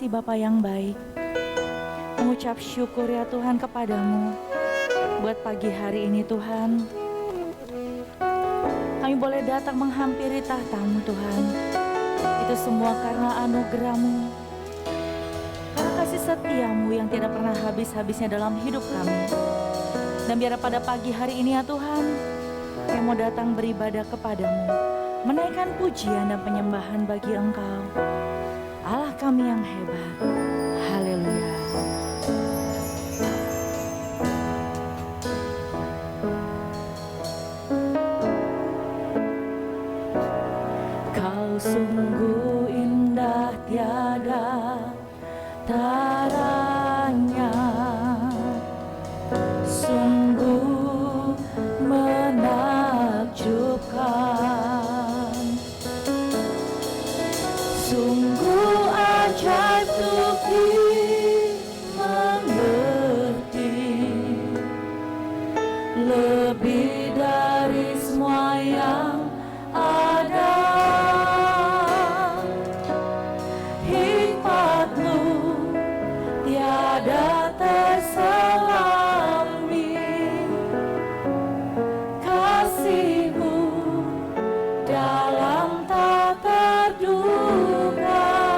kasih Bapa yang baik. Mengucap syukur ya Tuhan kepadamu buat pagi hari ini Tuhan. Kami boleh datang menghampiri tahta-Mu Tuhan. Itu semua karena anugerah-Mu, karena kasih setia-Mu yang tidak pernah habis-habisnya dalam hidup kami. Dan biar pada pagi hari ini ya Tuhan, kami mau datang beribadah kepadamu, menaikkan pujian dan penyembahan bagi Engkau, Allah kami yang hebat. Haleluya. Kau sungguh indah tiada taranya, sungguh menakjubkan, sungguh ajaib untuk dimengerti, lebih dari semua yang ada. Hikmat-Mu tiada terselami, kasih-Mu dalam tak terduga.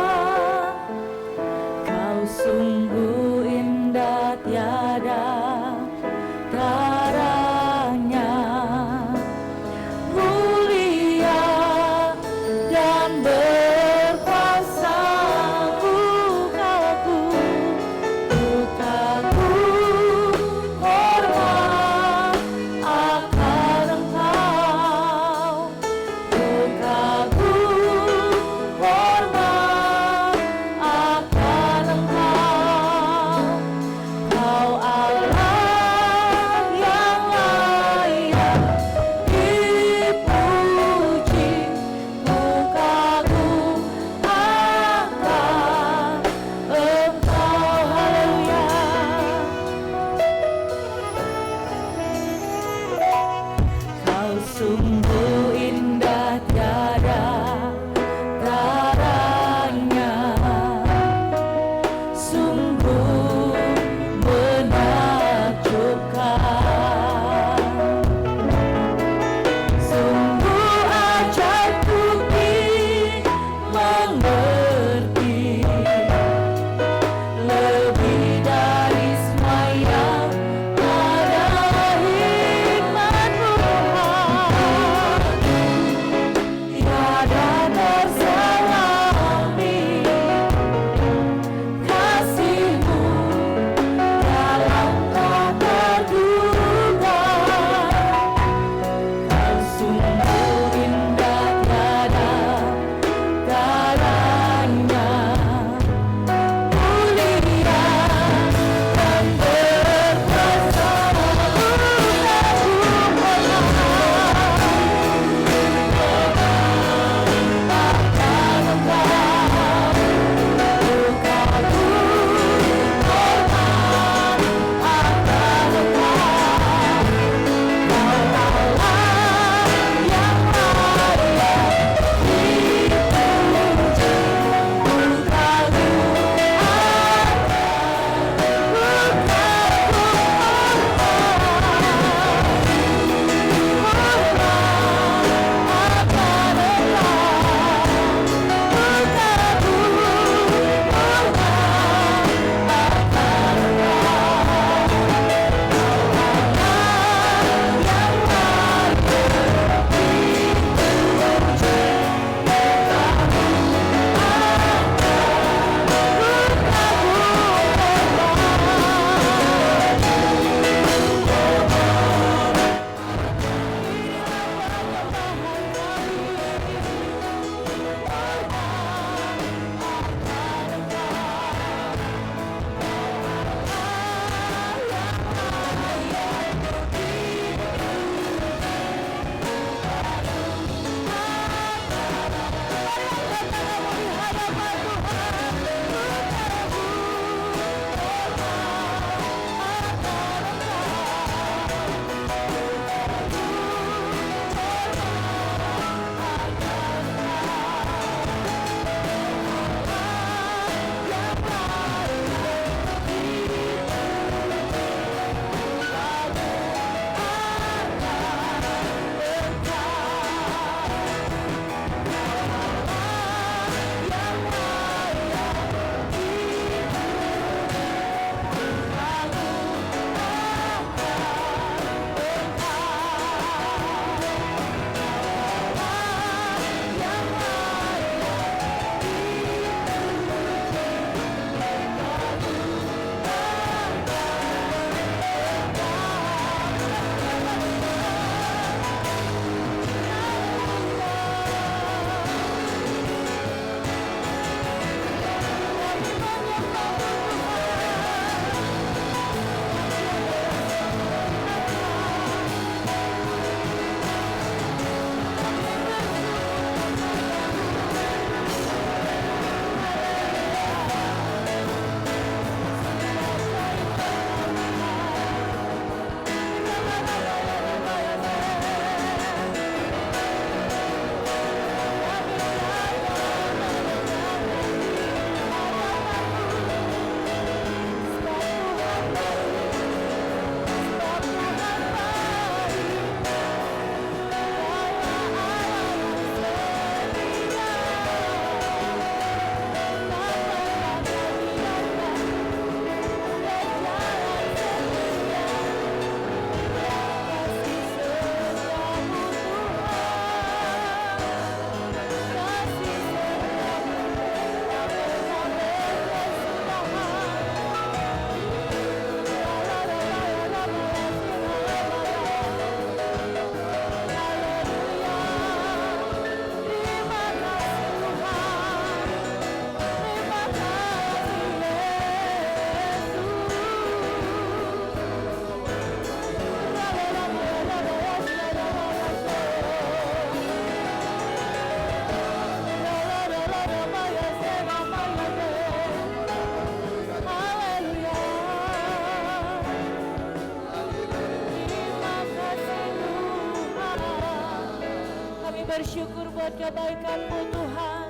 bersyukur buat kebaikan-Mu Tuhan.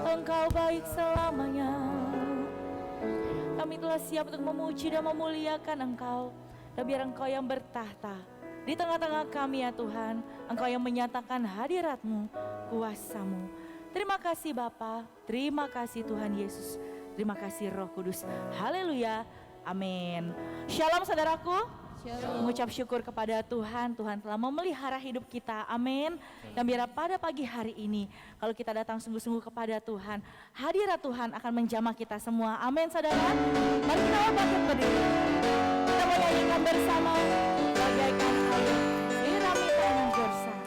Engkau baik selamanya. Kami telah siap untuk memuji dan memuliakan Engkau. Dan biar Engkau yang bertahta di tengah-tengah kami ya Tuhan. Engkau yang menyatakan hadirat-Mu, kuasa-Mu. Terima kasih Bapa, terima kasih Tuhan Yesus. Terima kasih Roh Kudus. Haleluya. Amin. Shalom saudaraku. Shalom. Mengucap syukur kepada Tuhan, Tuhan telah memelihara hidup kita, amin. Dan biar pada pagi hari ini, kalau kita datang sungguh-sungguh kepada Tuhan, hadirat Tuhan akan menjamah kita semua, amin saudara. Mari kita bangkit berdiri, kita mau nyanyikan bersama, bagaikan air, sirami tanah gersang.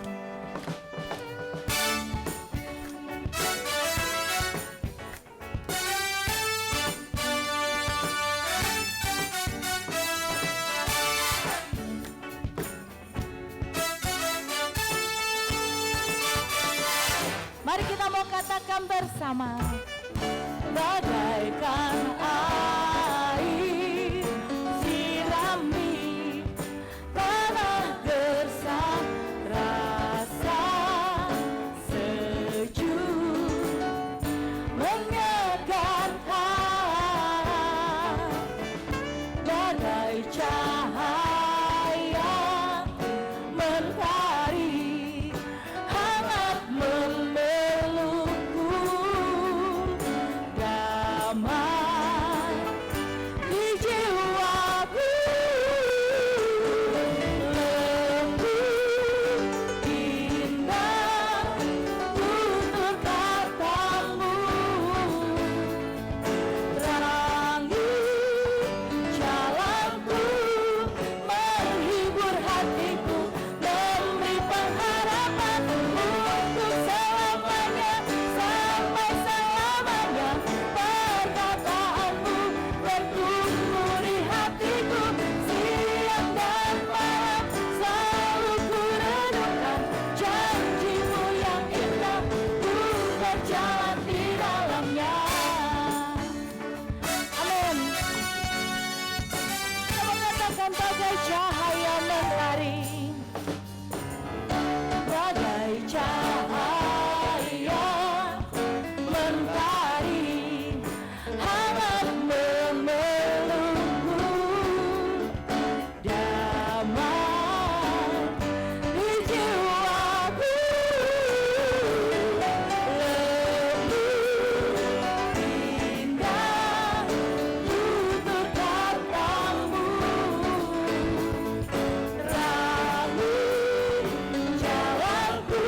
Mari kita mau katakan bersama, bagaikan air sirami tanah gersang, rasa sejuk menyegarkan, bagai cahaya mentari hangat damai di jiwaku, lembut indah tutur katamu, terangi jalanku, menghibur hatiku, memberi pengharapan untuk selamanya, sampai selamanya. Perkataanmu bertumbuh di hatiku, siang dan malam selalu ku renungkan janjimu yang indah, ku berjalan di dalamnya. Amin. Kita katakan bagai cahaya mentari, bagai cahaya mentari hangat memelukku, damai di jiwaku, lembut indah tutur katamu, terangi jalanku,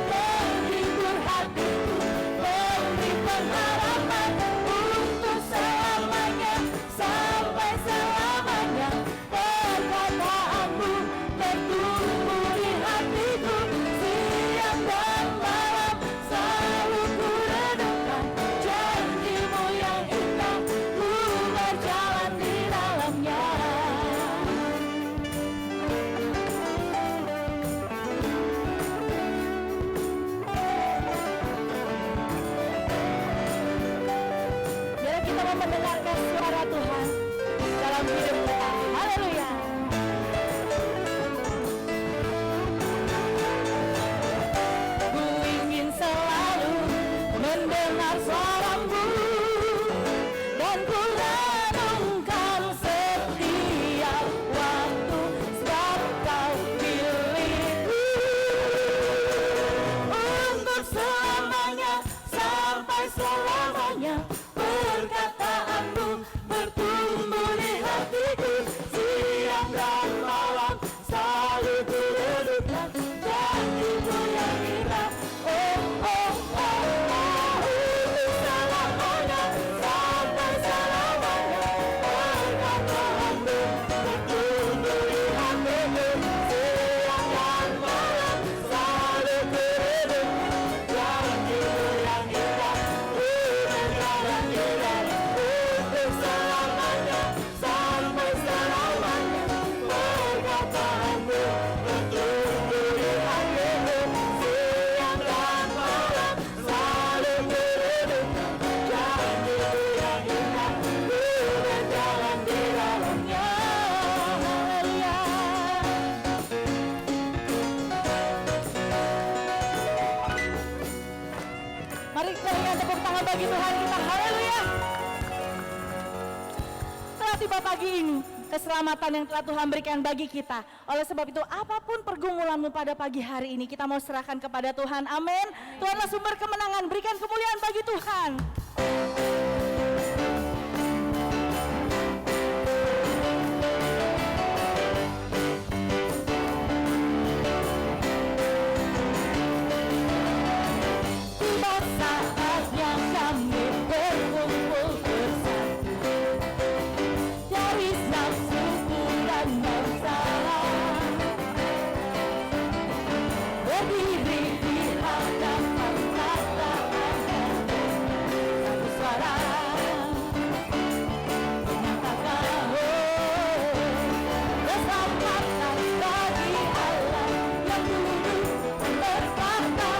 menghibur hatiku, memberi pengharapan untuk selamanya, sampai selamanya. Perkataanmu bertumbuh di hatiku, siang dan malam selalu ku renungkan janjimu yang indah, ku berjalan di dalamnya. Biar kita mau mendengarkan suara Tuhan dalam hidup kita. Haleluya. Ku ingin selalu mendengar suara-Mu, dan ku renungkan setiap waktu, sebab Kau pilihku untuk selamanya, sampai selamanya. Perkataanmu bertumbuh di hatiku, Mari kita berikan tepuk tangan bagi Tuhan kita. Haleluya. Telah tiba pagi ini, keselamatan yang telah Tuhan berikan bagi kita. Oleh sebab itu, apapun pergumulanmu pada pagi hari ini, kita mau serahkan kepada Tuhan. Amin. Tuhanlah sumber kemenangan, berikan kemuliaan bagi Tuhan. Tiba saatnya kami berkumpul bersatu dari enam suku dan bangsa, berdiri di hadapan tata satu suara menyatakan keselamatan bagi Allah yang duduk bertahta.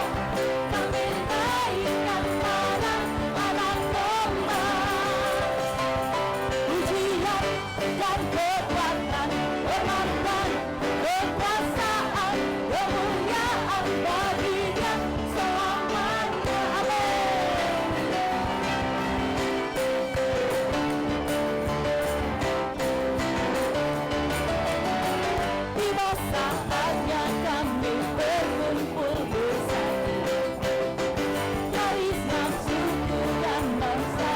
Kami naikkan pada anak domba, pujian dan kekuatan, hormat dan kekuasaan, kemuliaan baginya selamanya. Amin. Tiba saatnya kami berkumpul bersatu dari enam suku dan bangsa,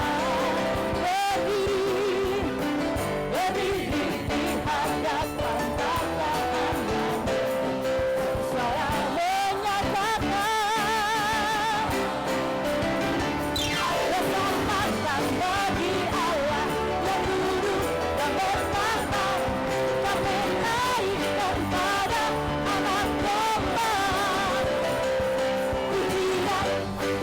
berdiri di hadapan tatapan yang suara menyatakan keselamatan bagi Allah yang duduk dan bertahta. Kami naikkan pada anak domba, pujian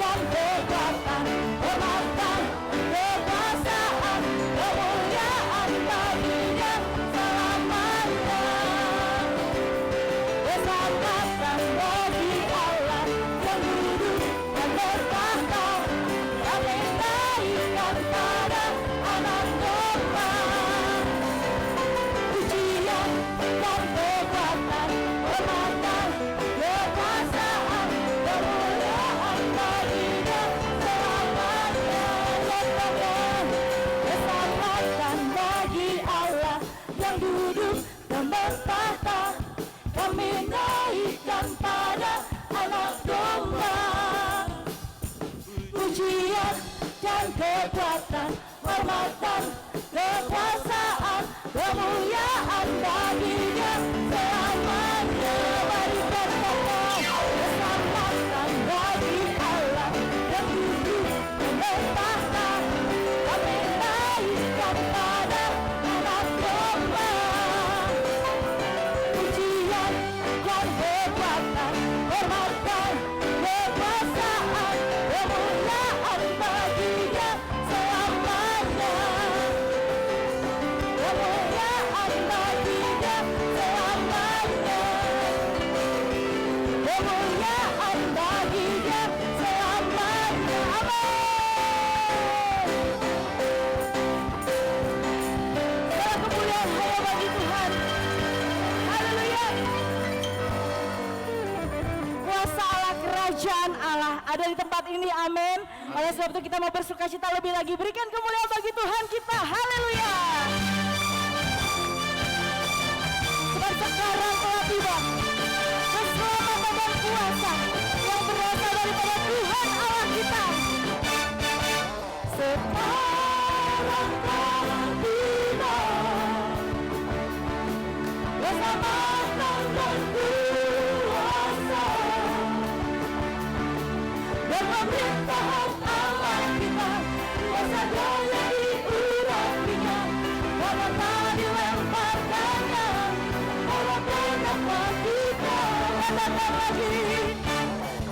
dan kekuatan, hormat, kekuasaan, kemuliaan baginya selamanya. Keselamatan bagi Allah yang duduk dan bertahta. Kami naikkan pada anak domba, pujian dan kekuatan, hormat, kekuasaan, kemuliaan baginya selamanya. Keselamatan bagi Allah yang duduk dan bertahta. Kami naikkan pada anak domba, pujian dan kekuatan, hormatan, kekuasaan, kemuliaan baginya selamanya. Mari berkata, keselamatan bagi Allah yang duduk dan bertahta. Kami naikkan pada anak domba, pujian dan kekuatan, hormatan, kekuasaan, kemuliaan baginya selamanya. Kemuliaan baginya selamanya. Kemuliaan baginya selamanya. Amin. Segala kemuliaan hanya bagi Tuhan. Haleluya. Kuasa Allah, kerajaan Allah ada di tempat ini. Amin. Oleh sebab itu kita mau bersukacita lebih lagi. Berikan kemuliaan bagi Tuhan kita. Haleluya. Sebab sekarang telah tiba keselamatan dan kuasa yang berasal daripada Tuhan Allah kita. Sekarang telah tiba keselamatan dan kuasa dan pemerintahan Allah kita. Kuasa daya diurapinya, karena dilemparkannya. Allah pendapat kita, katakan lagi.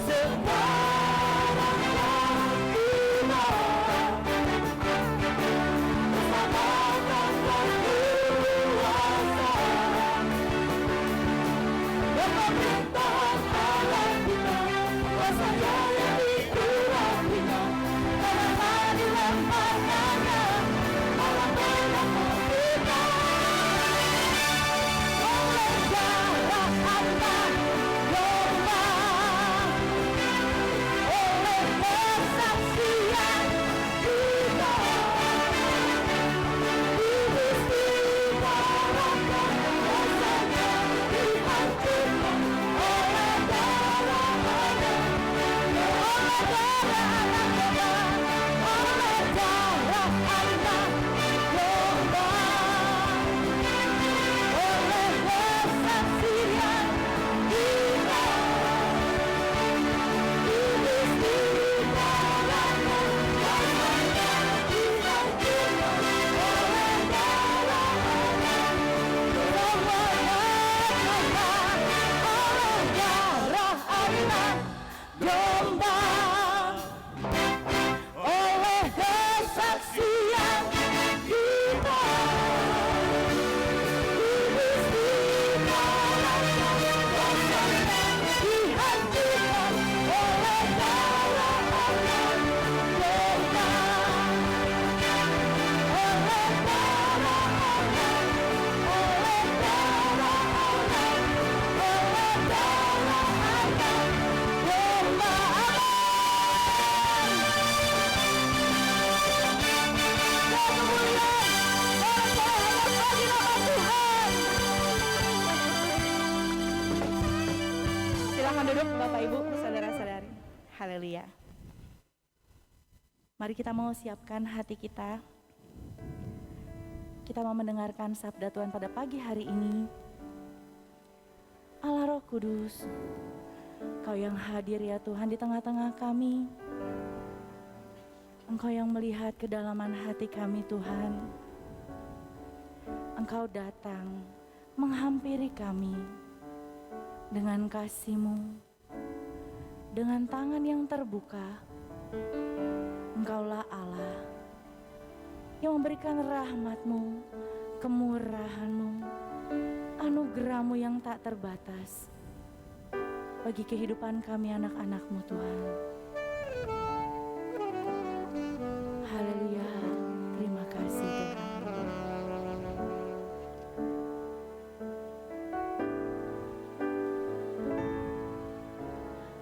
Sekarang telah tiba keselamatan dan kuasa dan pemerintahan Allah kita. Kuasa daya diurapinya, karena dilemparkannya. Allah pendapat kita. Oleh darah anak domba, oleh Haleluya. Mari kita mau siapkan hati kita. Kita mau mendengarkan sabda Tuhan pada pagi hari ini. Allah Roh Kudus, Kau yang hadir ya Tuhan di tengah-tengah kami. Engkau yang melihat kedalaman hati kami Tuhan. Engkau datang menghampiri kami dengan kasih-Mu, dengan tangan yang terbuka. Engkaulah Allah yang memberikan rahmat-Mu, kemurahan-Mu, anugerah-Mu yang tak terbatas bagi kehidupan kami anak-anak-Mu Tuhan. Haleluya, terima kasih Tuhan.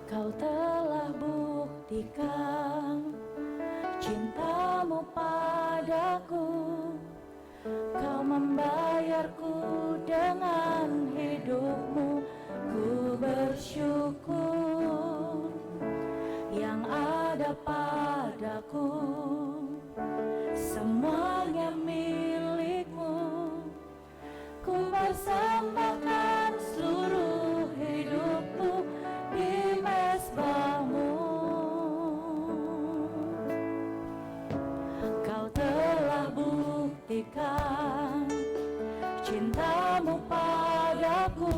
Kau telah buktikan cinta-Mu padaku, Kau membayarku dengan hidup-Mu, ku bersyukur. Yang ada padaku semuanya milik-Mu, ku persembahkan seluruh hidupku di mezbah-Mu. Kau telah buktikan cinta-Mu padaku,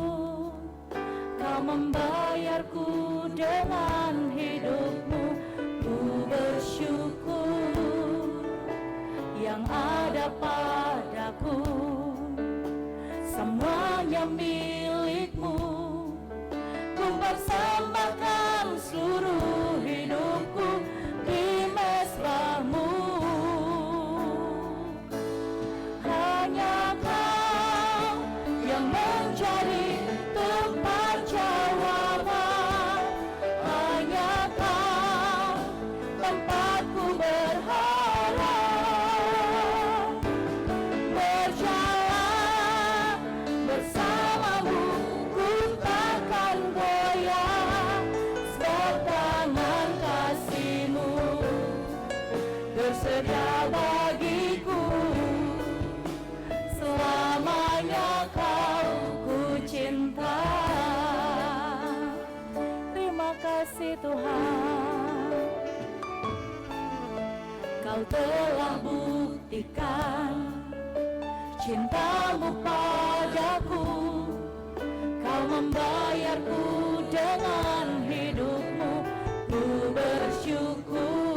Kau membayarku dengan hidup-Mu, ku bersyukur. Yang ada padaku semuanya milik-Mu, ku persembahkan seluruh hidupku di mezbah-Mu. Hanya Kau yang menjadi tempat jawaban, hanya Kau tempatku berharap. Berjalan bersama-Mu, ku takkan goyah, sebab tangan kasih-Mu tersedia bagiku. Selamanya Kau ku cinta. Terima kasih Tuhan. Kau telah buktikan cinta-Mu padaku, Kau membayarku dengan hidup-Mu, ku bersyukur.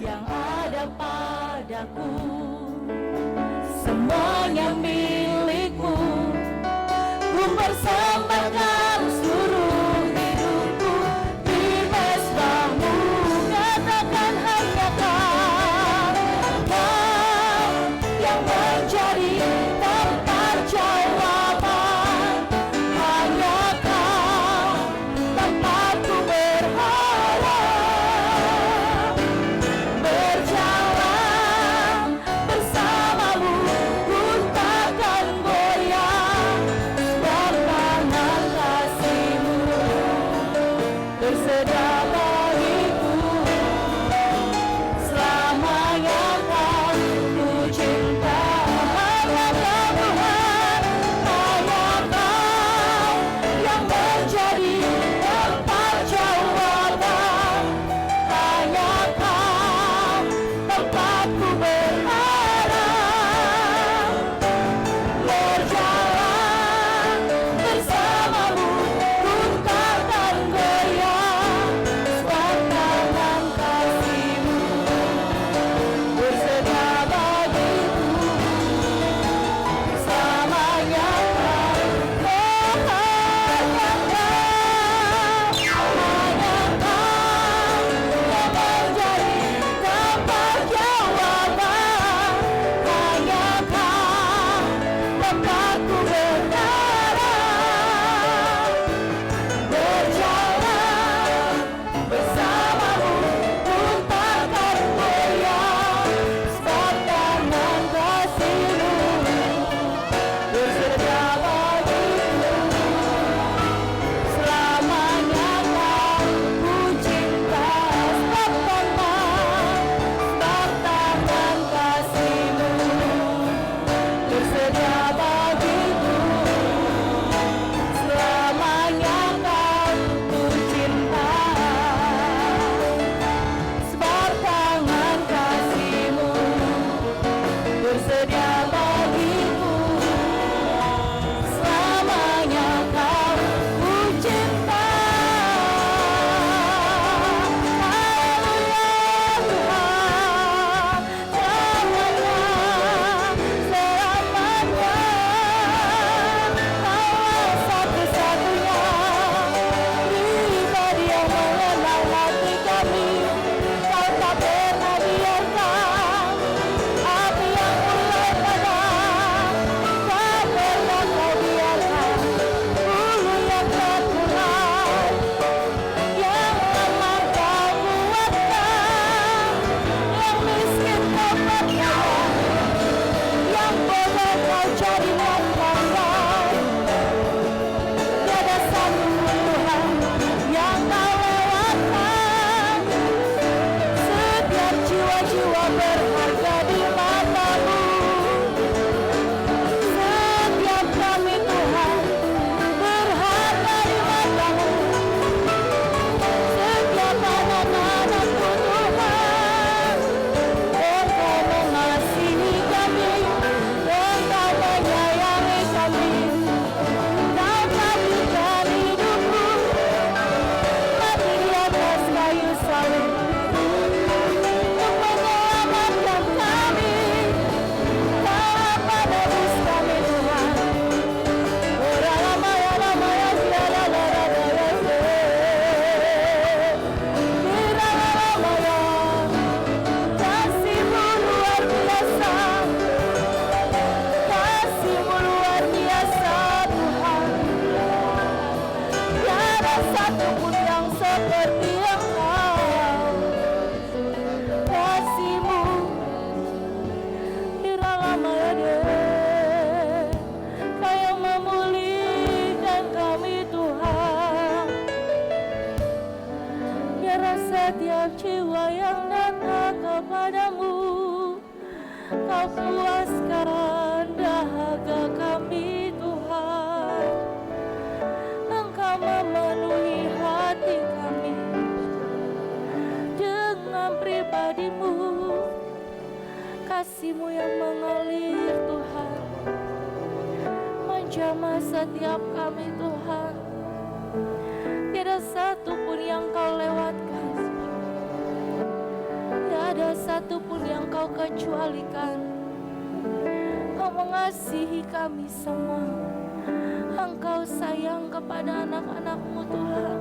Yang ada padaku semuanya milik-Mu, ku persembahkan seluruh hidupku di mezbah-Mu. Katakan hanya Kau, Kau yang menjadi tempat jawaban, hanya Kau tempatku berharap. Berjalan bersama-Mu, ku takkan goyah, sebab tangan kasih-Mu tersedia bagiku. Selamanya Kau ku cinta. Hanya Kau Tuhan, hanya Kau yang menjadi tempat jawaban, hanya Kau tempatku berharap. Berjalan bersama-Mu, ku takkan goyah, sebab Biarlah setiap jiwa yang datang kepadamu, Kau puaskan dahaga kami Tuhan. Engkau memenuhi hati kami dengan pribadi-Mu, kasih-Mu yang mengalir Tuhan, menjamah setiap kami Tuhan. Tiada satu pun yang Kau lewatkan, tiada satu pun yang Kau kecualikan. Kau mengasihi kami semua, Engkau sayang kepada anak-anak-Mu Tuhan.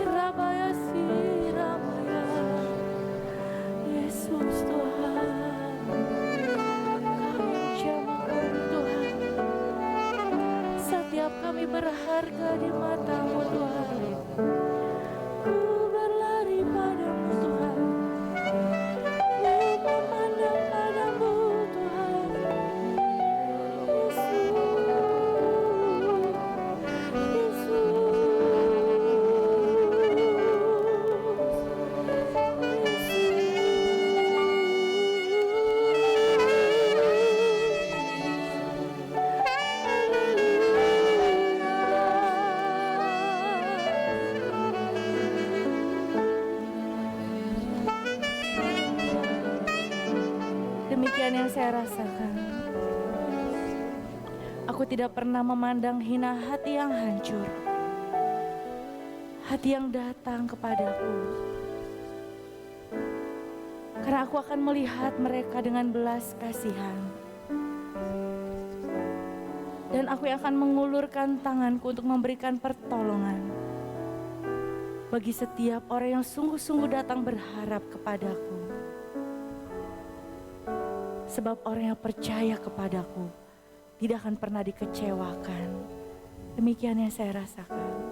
Rabaya Siramaya, Yesus Tuhan, Kau yang jamah kami Tuhan. Setiap kami berharga di mata-Mu Tuhan. Ku berlari padamu Tuhan, ku memandang padamu Tuhan. Demikian yang saya rasakan. Aku tidak pernah memandang hina hati yang hancur, hati yang datang kepadaku. Karena aku akan melihat mereka dengan belas kasihan. Dan aku yang akan mengulurkan tanganku untuk memberikan pertolongan bagi setiap orang yang sungguh-sungguh datang berharap kepadaku. Sebab orang yang percaya kepadaku tidak akan pernah dikecewakan. Demikian yang saya rasakan.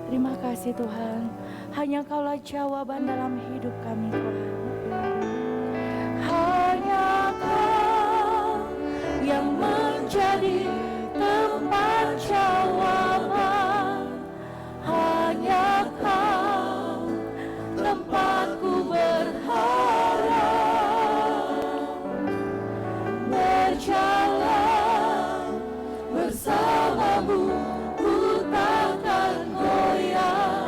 Terima kasih Tuhan, hanya Kaulah jawaban dalam hidup kami Tuhan. Hanya Kau yang menjadi tempat jawaban. Hanya Kau tempatku berharap. Berjalan bersama-Mu, ku takkan goyah,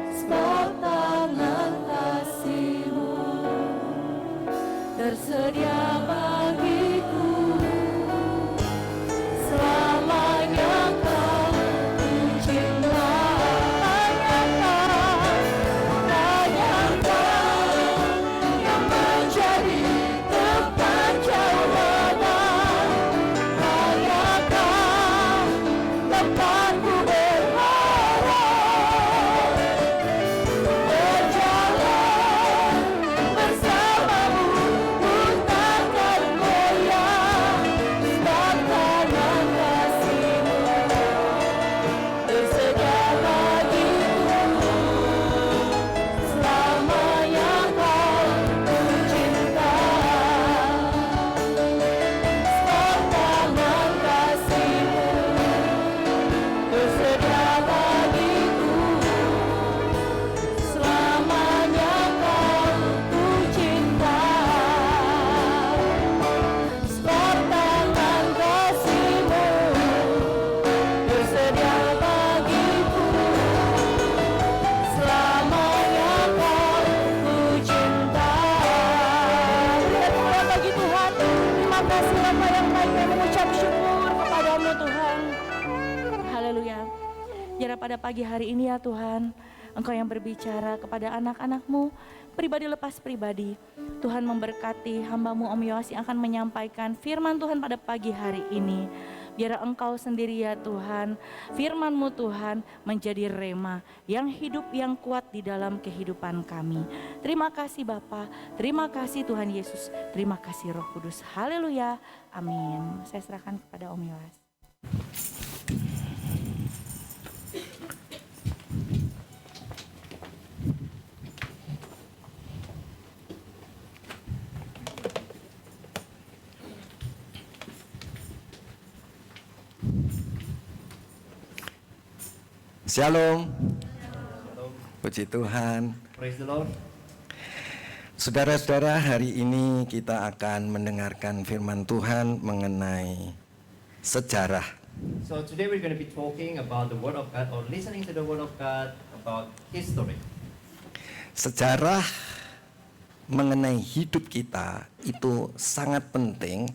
sebab tangan kasih-Mu tersedia bagiku. Selamanya Kau ku cinta. Hanya Kau yang menjadi tempat jawaban. Hanya Kau tempatku berharap. Berjalan bersama-Mu, ku takkan goyah, sebab tangan kasih-Mu tersedia bagiku. Selamanya Kau ku cinta. Sebab tangan kasih-Mu tersedia bagiku. Selamanya Kau ku cinta. Sebab tangan kasih-Mu tersedia bagiku. Selamanya Kau ku cinta. Lihat mulai bagi Tuhan. Terima kasih Bapa yang baik, kami mengucap syukur kepadamu Tuhan. Haleluya. Biar pada pagi hari ini ya Tuhan, Engkau yang berbicara kepada anak-anak-Mu, pribadi lepas pribadi. Tuhan memberkati hamba-Mu Om Yoas yang akan menyampaikan firman Tuhan pada pagi hari ini. Biar Engkau sendiri ya Tuhan, firman-Mu Tuhan menjadi rema yang hidup, yang kuat di dalam kehidupan kami. Terima kasih Bapa, terima kasih Tuhan Yesus, terima kasih Roh Kudus. Haleluya, amin. Saya serahkan kepada Om Yoas. Shalom. Hello. Puji Tuhan. Praise the Lord. Saudara-saudara, hari ini kita akan mendengarkan firman Tuhan mengenai sejarah. So today we're going to be talking about the Word of God or listening to the Word of God about history. Sejarah mengenai hidup kita itu sangat penting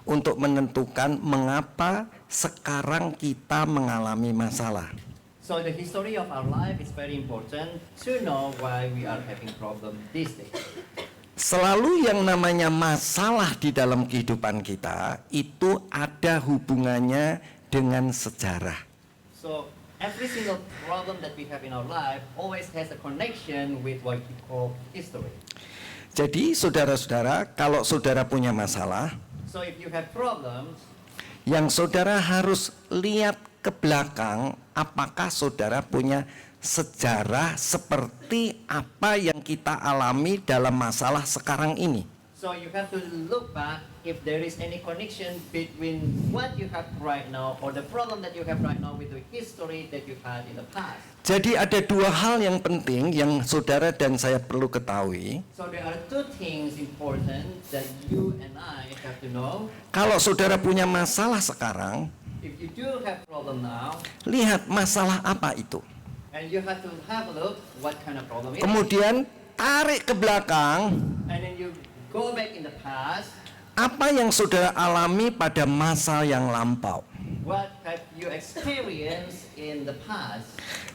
untuk menentukan mengapa sekarang kita mengalami masalah. So the history of our life is very important to know why we are having problem these days. Selalu yang namanya masalah di dalam kehidupan kita itu ada hubungannya dengan sejarah. So every single problem that we have in our life always has a connection with what we call history. Jadi saudara-saudara, kalau saudara punya masalah, So if you have problems, yang saudara harus lihat ke belakang, apakah saudara punya sejarah seperti apa yang kita alami dalam masalah sekarang ini. so you have to look back if there is any connection between what you have right now or the problem that you have right now with the history that you had in the past. Jadi ada dua hal yang penting yang saudara dan saya perlu ketahui. So there are two things important that you and I have to know. Kalau saudara punya masalah sekarang, If you do have problem now, lihat masalah apa itu. and you have to have a look what kind of problem it is. Kemudian tarik ke belakang, And then you go back in the past, apa yang saudara alami pada masa yang lampau. what have you experienced in the past.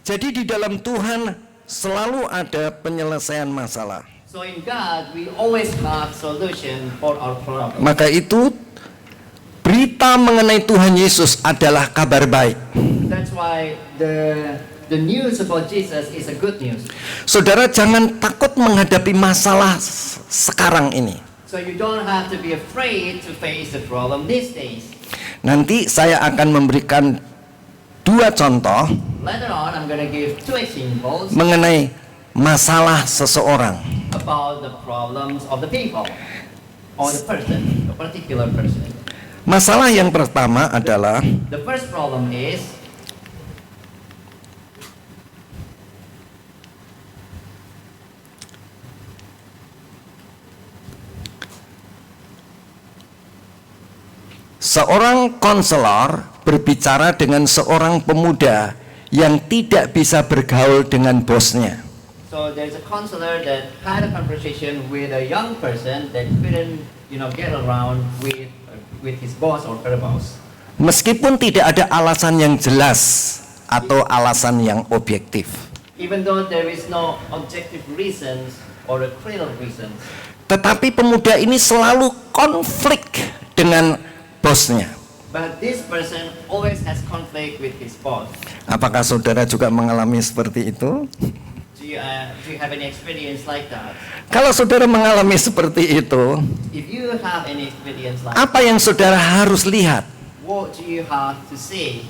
Jadi di dalam Tuhan selalu ada penyelesaian masalah. So in God, we always have solution for our problem. Maka itu berita mengenai Tuhan Yesus adalah kabar baik. That's why the news about Jesus is a good news. Saudara jangan takut menghadapi masalah sekarang ini. So you don't have to be afraid to face the problem these days. Nanti saya akan memberikan dua contoh Later on, I'm going to give two examples mengenai masalah seseorang. about the problems of the people or the person, a particular person. Masalah yang pertama adalah The first problem is seorang konselor berbicara dengan seorang pemuda yang tidak bisa bergaul dengan bosnya. so there's a counselor that had a conversation with a young person that couldn't, get around with his boss or her boss. Meskipun tidak ada alasan yang jelas atau alasan yang objektif. Even though there is no objective reasons or a clear reasons. Tetapi pemuda ini selalu konflik dengan bosnya. But this person always has conflict with his boss. Apakah saudara juga mengalami seperti itu? Do you have any experience like that? Kalau saudara mengalami seperti itu, If you have any experience like apa yang saudara harus lihat? what do you have to say?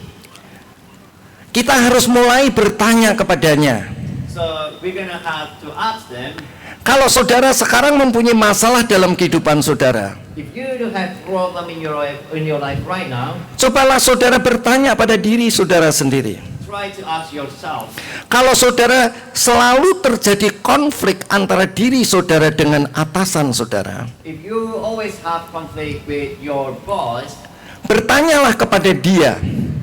Kita harus mulai bertanya kepadanya. So we're gonna have to ask them, Kalau saudara sekarang mempunyai masalah dalam kehidupan saudara, if you do have problem in your life right now, cobalah saudara bertanya pada diri saudara sendiri. try to ask yourself. Kalau saudara selalu terjadi konflik antara diri saudara dengan atasan saudara, If you always have conflict with your boss, bertanyalah kepada dia.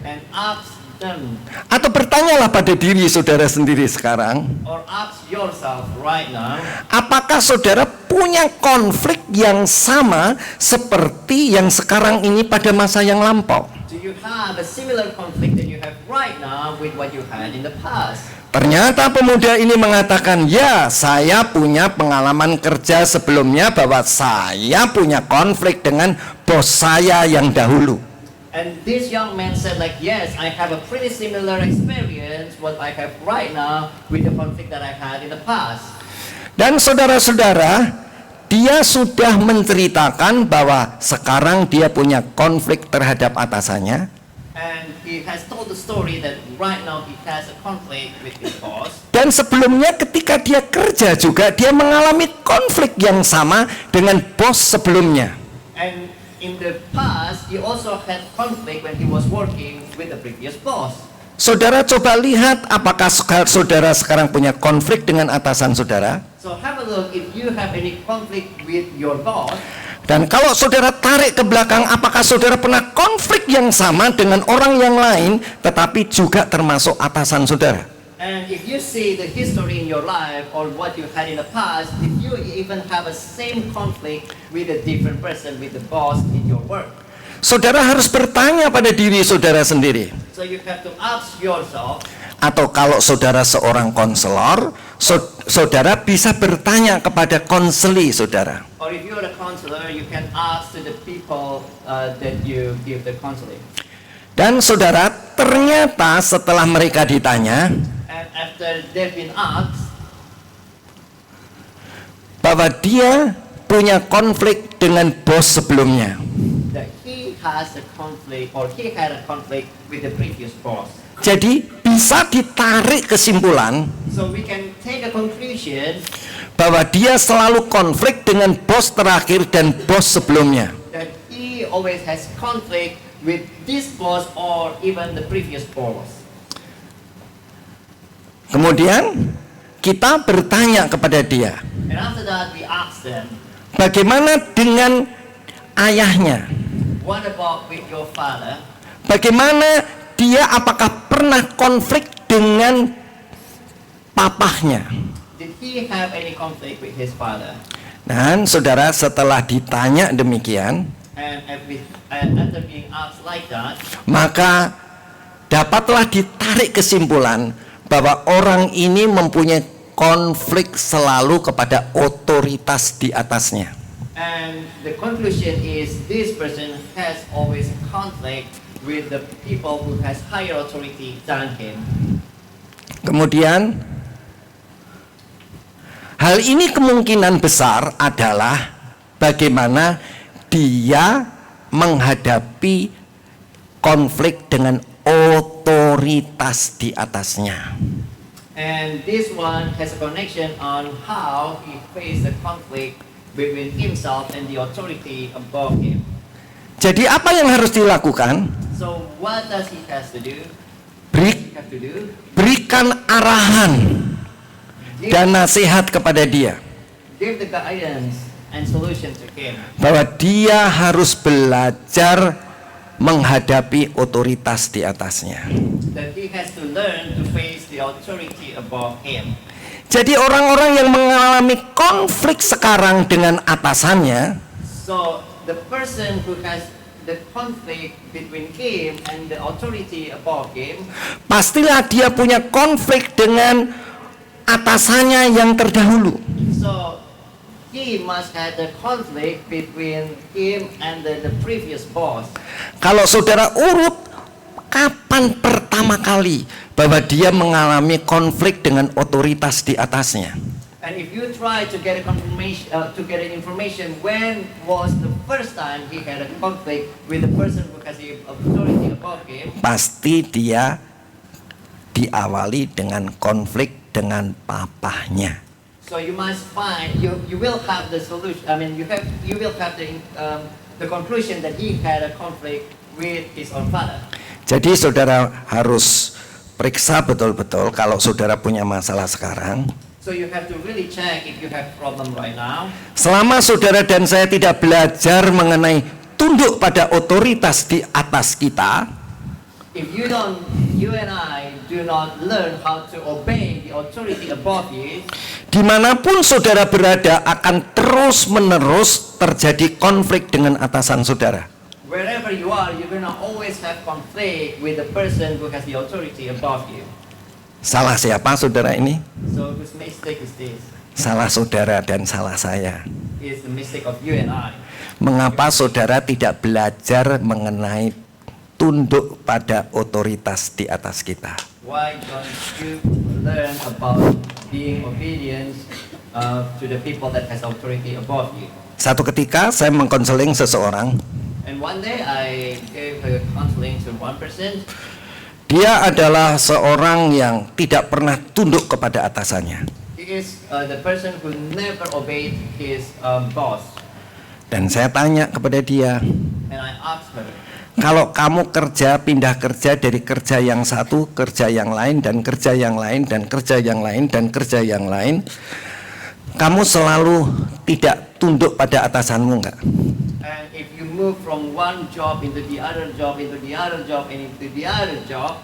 and ask them Atau bertanyalah pada diri saudara sendiri sekarang, or ask yourself right now, apakah saudara punya konflik yang sama seperti yang sekarang ini pada masa yang lampau? do you have a similar conflict that you have right now with what you had in the past? Ternyata pemuda ini mengatakan, ya saya punya pengalaman kerja sebelumnya bahwa saya punya konflik dengan bos saya yang dahulu. And this young man said like, yes, I have a pretty similar experience what I have right now with the conflict that I had in the past. Dan saudara-saudara, dia sudah menceritakan bahwa sekarang dia punya konflik terhadap atasannya. And he has told the story that right now he has a conflict with his boss. Dan sebelumnya ketika dia kerja juga dia mengalami konflik yang sama dengan bos sebelumnya. And in the past, he also had conflict when he was working with the previous boss. Saudara coba lihat apakah saudara sekarang punya konflik dengan atasan saudara. So have a look if you have any conflict with your boss. Dan kalau saudara tarik ke belakang, apakah saudara pernah konflik yang sama dengan orang yang lain, tetapi juga termasuk atasan saudara? And if you see the history in your life or what you had in the past, if you even have a same conflict with a different person, with the boss in your work. Saudara harus bertanya pada diri saudara sendiri. So you have to ask yourself, Atau kalau saudara seorang konselor, saudara bisa bertanya kepada konseli saudara. or if you're a counselor, you can ask to the people that you give the counseling. Dan saudara, ternyata setelah mereka ditanya And after they've been asked bahwa dia punya konflik dengan bos sebelumnya. that he has a conflict or he had a conflict with the previous boss. Jadi bisa ditarik kesimpulan So we can take a conclusion bahwa dia selalu konflik dengan bos terakhir dan bos sebelumnya. that he always has conflict with this boss or even the previous boss. Kemudian kita bertanya kepada dia, And after that we ask them, bagaimana dengan ayahnya? what about with your father? Bagaimana dia, apakah pernah konflik dengan papahnya? Did he have any conflict with his father? Dan saudara, setelah ditanya demikian, And after being asked like that, maka dapatlah ditarik kesimpulan bahwa orang ini mempunyai konflik selalu kepada otoritas di atasnya. and the conclusion is this person has always conflict with the people who has higher authority than him. Kemudian hal ini kemungkinan besar adalah bagaimana dia menghadapi konflik dengan otoritas di atasnya. And this one has a connection on how he faced the conflict between himself and the authority above him. Jadi apa yang harus dilakukan? So what does he has to do? Beri- He have to do? berikan arahan Give, dan nasihat kepada dia give the guidance and solution to him. bahwa dia harus belajar menghadapi otoritas di atasnya. That he has to learn to face the authority above him. Jadi orang-orang yang mengalami konflik sekarang dengan atasannya, So the person who has the conflict between him and the authority above him, pastilah dia punya konflik dengan atasannya yang terdahulu. so he must have the conflict between him and the previous boss. Kalau saudara urut, kapan pertama kali bahwa dia mengalami konflik dengan otoritas di atasnya? And if you try to get a confirmation, to get an information, when was the first time he had a conflict with the person who has the authority above him? Pasti dia diawali dengan konflik dengan papahnya. So you must find, you will have the solution. I mean, you will have the conclusion that he had a conflict with his own father. Jadi saudara harus periksa betul-betul kalau saudara punya masalah sekarang. So you have to really check if you have problem right now. Selama saudara dan saya tidak belajar mengenai tunduk pada otoritas di atas kita, If you and I do not learn how to obey the authority above you, dimanapun saudara berada akan terus-menerus terjadi konflik dengan atasan saudara. wherever you are, you're gonna always have conflict with the person who has the authority above you. Salah siapa saudara ini? So whose mistake is this? Salah saudara dan salah saya. It's the mistake of you and I. Mengapa saudara tidak belajar mengenai tunduk pada otoritas di atas kita? Why don't you learn about being obedient to the people that has authority above you? Satu ketika saya mengkonseling seseorang. And one day I gave a counseling to one person. Dia adalah seorang yang tidak pernah tunduk kepada atasannya. He is the person who never obeyed his boss. Dan saya tanya kepada dia, And I asked her, Kalau kamu kerja, pindah kerja dari kerja yang satu, kerja yang lain, dan kerja yang lain, dan kerja yang lain, dan kerja yang lain, kamu selalu tidak tunduk pada atasanmu enggak? And if you move from one job into the other job, into the other job, and into the other job,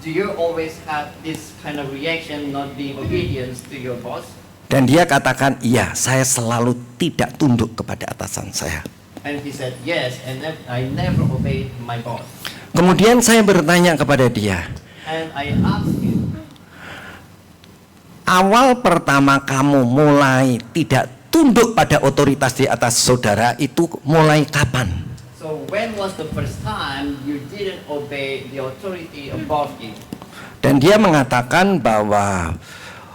do you always have this kind of reaction, not being obedient to your boss? Dan dia katakan, iya, saya selalu tidak tunduk kepada atasan saya. And he said, yes, and I never obeyed my boss. Kemudian saya bertanya kepada dia, And I asked him, awal pertama kamu mulai tidak tunduk pada otoritas di atas saudara itu mulai kapan? so when was the first time you didn't obey the authority above you? Dan dia mengatakan bahwa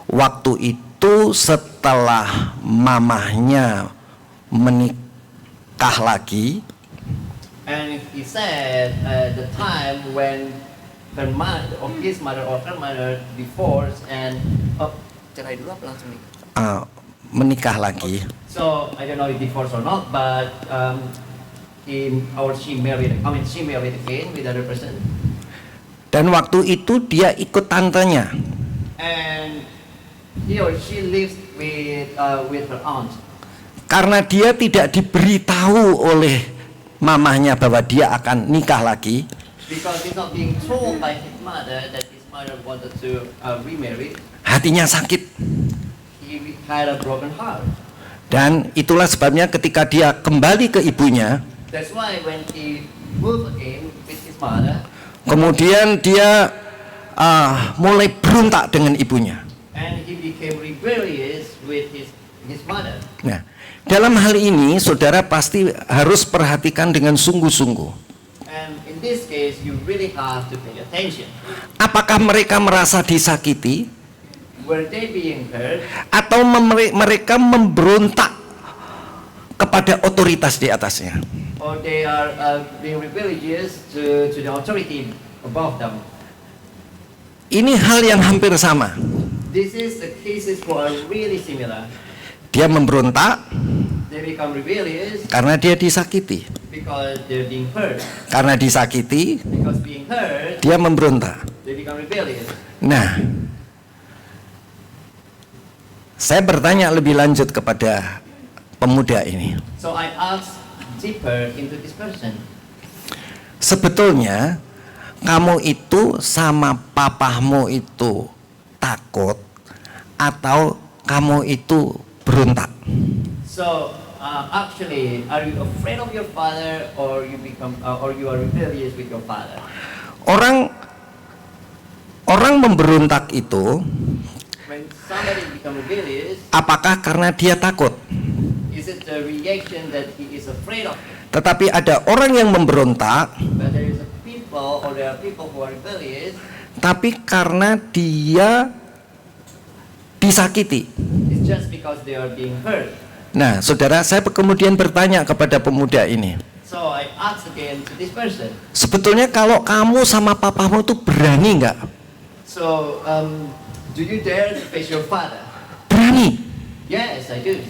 waktu itu setelah mamahnya menikah lagi, And he said the time when her mother or his mother or her mother divorced and cerai dulu apa langsung nikah? Menikah lagi. So I don't know if divorced or not, but she married. I mean, she married again with other person. Dan waktu itu dia ikut tantenya. And he or she lives with her aunt. Karena dia tidak diberitahu oleh mamahnya bahwa dia akan nikah lagi, Because he's not being told by his mother that his mother wanted to remarry. hatinya sakit. He had a broken heart. Dan itulah sebabnya ketika dia kembali ke ibunya, That's why when he moved again with his mother, kemudian dia mulai berontak dengan ibunya. and he became rebellious with his mother. Nah, dalam hal ini saudara pasti harus perhatikan dengan sungguh-sungguh. And in this case, you really have to pay attention. Apakah mereka merasa disakiti Were they being hurt, atau mereka memberontak kepada otoritas di atasnya? or they are being rebellious to the authority above them? Ini hal yang hampir sama. This is the cases who are really similar. Dia memberontak They become rebellious karena dia disakiti. because they're being hurt. Karena disakiti, Because being hurt, dia memberontak. they become rebellious. Nah, saya bertanya lebih lanjut kepada pemuda ini. So I asked deeper into this person. Sebetulnya kamu itu sama papahmu itu takut atau kamu itu berontak? So actually, are you afraid of your father, or you are rebellious with your father? Orang memberontak itu When somebody become rebellious, apakah karena dia takut? is it the reaction that he is afraid of it? Tetapi ada orang yang memberontak But there is a people, or there are people who are rebellious, tapi karena dia disakiti. it's just because they are being hurt. Nah, saudara, saya kemudian bertanya kepada pemuda ini, So I asked again to this person. sebetulnya kalau kamu sama papamu itu berani nggak? So do you dare to face your father? Berani. Yes, I do.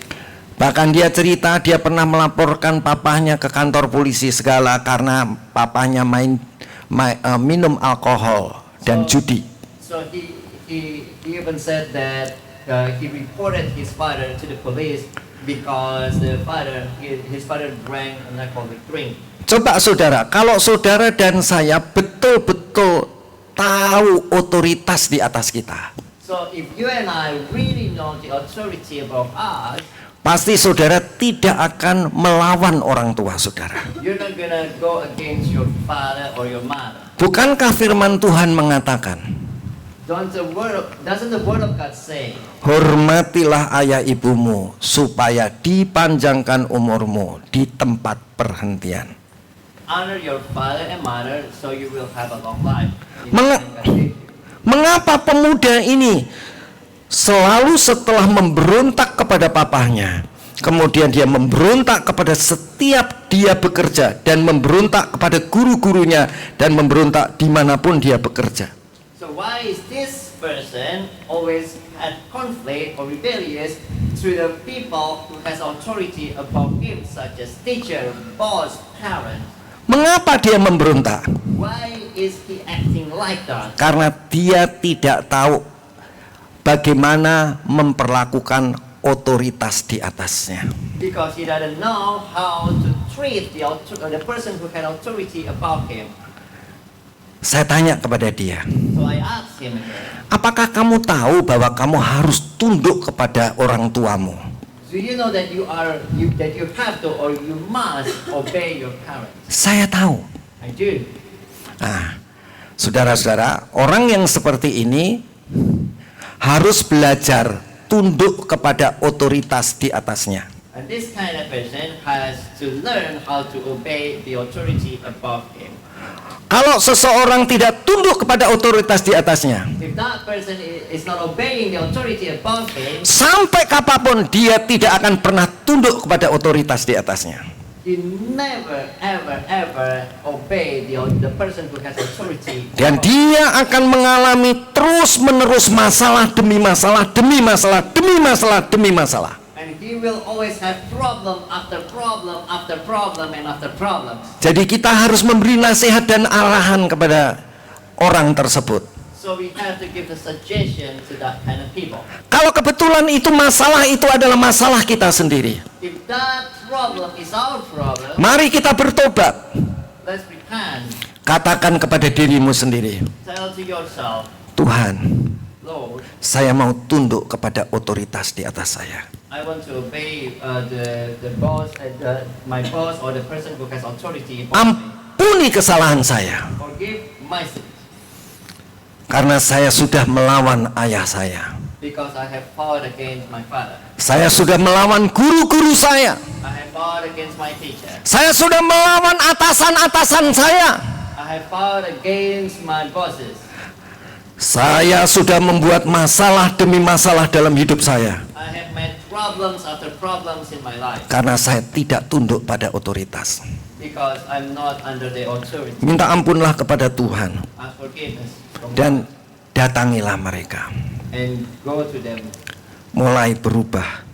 Bahkan dia cerita dia pernah melaporkan papahnya ke kantor polisi segala karena papahnya minum alkohol dan judi. So he even said that he reported his father to the police because his father drank an alcoholic drink. Coba saudara, kalau saudara dan saya betul-betul tahu otoritas di atas kita, So if you and I really know the authority above us, pasti saudara tidak akan melawan orang tua saudara. you're not gonna go against your father or your mother. Bukankah firman Tuhan mengatakan, Doesn't the word of God say, hormatilah ayah ibumu supaya dipanjangkan umurmu di tempat perhentian. honor your father and mother so you will have a long life? Mengapa pemuda ini selalu setelah memberontak kepada papahnya, kemudian dia memberontak kepada setiap dia bekerja, dan memberontak kepada guru-gurunya, dan memberontak dimanapun dia bekerja? So why is this person always had conflict or rebellious to the people who has authority above him, such as teacher, boss, parent? Mengapa dia memberontak? Why is he acting like that? Karena dia tidak tahu bagaimana memperlakukan otoritas di atasnya. Because he doesn't know how to treat the person who had authority above him. Saya tanya kepada dia, So I asked him again, apakah kamu tahu bahwa kamu harus tunduk kepada orang tuamu? do you know that you have to or you must obey your parents? Saya tahu. I do. Nah, saudara-saudara, orang yang seperti ini harus belajar tunduk kepada otoritas di atasnya. And this kind of person has to learn how to obey the authority above him. Kalau seseorang tidak tunduk kepada otoritas di atasnya, If that person is not obeying the authority above him, sampai kapanpun dia tidak akan pernah tunduk kepada otoritas di atasnya. he never, ever obey the person who has authority. Dan dia akan mengalami terus-menerus masalah demi masalah, demi masalah, demi masalah, demi masalah. And he will always have problem after problem after problem and after problem. Jadi kita harus memberi nasihat dan arahan kepada orang tersebut. So we have to give the suggestion to that kind of people. Kalau kebetulan itu adalah masalah kita sendiri, If that problem is our problem, mari kita bertobat. let's repent. Katakan kepada dirimu sendiri, Tell to yourself, Tuhan, Lord, saya mau tunduk kepada otoritas di atas saya. I want to obey the boss, my boss or the person who has authority. Ampuni kesalahan saya, Forgive my sins karena saya sudah melawan ayah saya. because I have fought against my father. Saya sudah melawan guru-guru saya. I have fought against my teacher. Saya sudah melawan atasan-atasan saya. I have fought against my bosses. Saya sudah membuat masalah demi masalah dalam hidup saya. I have met problems after problems in my life Karena saya tidak tunduk pada otoritas. because I'm not under the authority. Minta ampunlah kepada Tuhan. Ask forgiveness from God Dan datangilah mereka. and go to them Mulai berubah.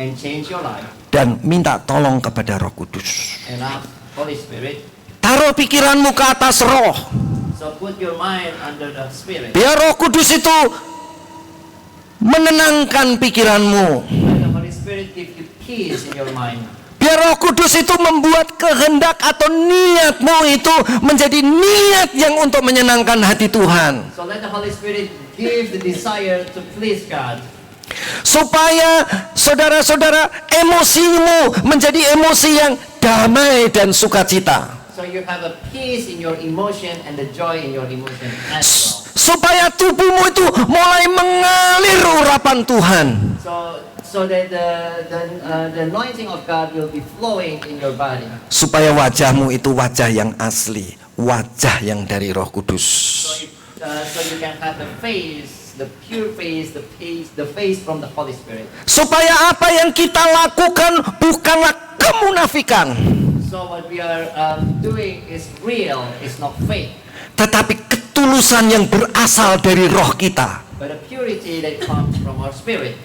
and change your life Dan minta tolong kepada Roh Kudus. and ask Holy Spirit. Taruh pikiranmu ke atas roh. So put your mind under the Spirit. Biar Roh Kudus itu menenangkan pikiranmu. Let the Holy Spirit give you peace in your mind. Biar Roh Kudus itu membuat kehendak atau niatmu itu menjadi niat yang untuk menyenangkan hati Tuhan. So let the Holy Spirit give the desire to please God. Supaya saudara-saudara emosimu menjadi emosi yang damai dan sukacita. So you have a peace in your emotion and the joy in your emotion as well. Supaya tubuhmu itu mulai mengalir urapan Tuhan. So that the anointing of God will be flowing in your body. Supaya wajahmu itu wajah yang asli, wajah yang dari Roh Kudus. So you can have the face, the pure face, the face from the Holy Spirit. Supaya apa yang kita lakukan bukanlah kemunafikan, So what we are doing is real, it's not fake, tetapi ketulusan yang berasal dari roh kita, but a purity that comes from our spirit.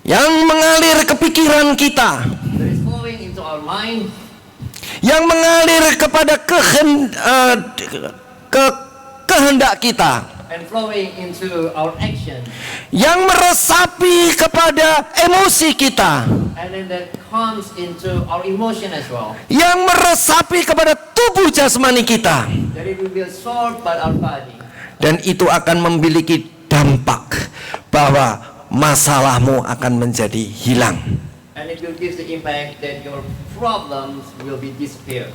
yang mengalir ke pikiran kita, That is flowing into our mind, yang mengalir kepada kehendak kita, and flowing into our action, yang meresapi kepada emosi kita, and then that comes into our emotion as well. yang meresapi kepada tubuh jasmani kita. That it will be absorbed by our body. Dan itu akan memiliki dampak bahwa masalahmu akan menjadi hilang. And it will give the impact that your problems will be disappeared.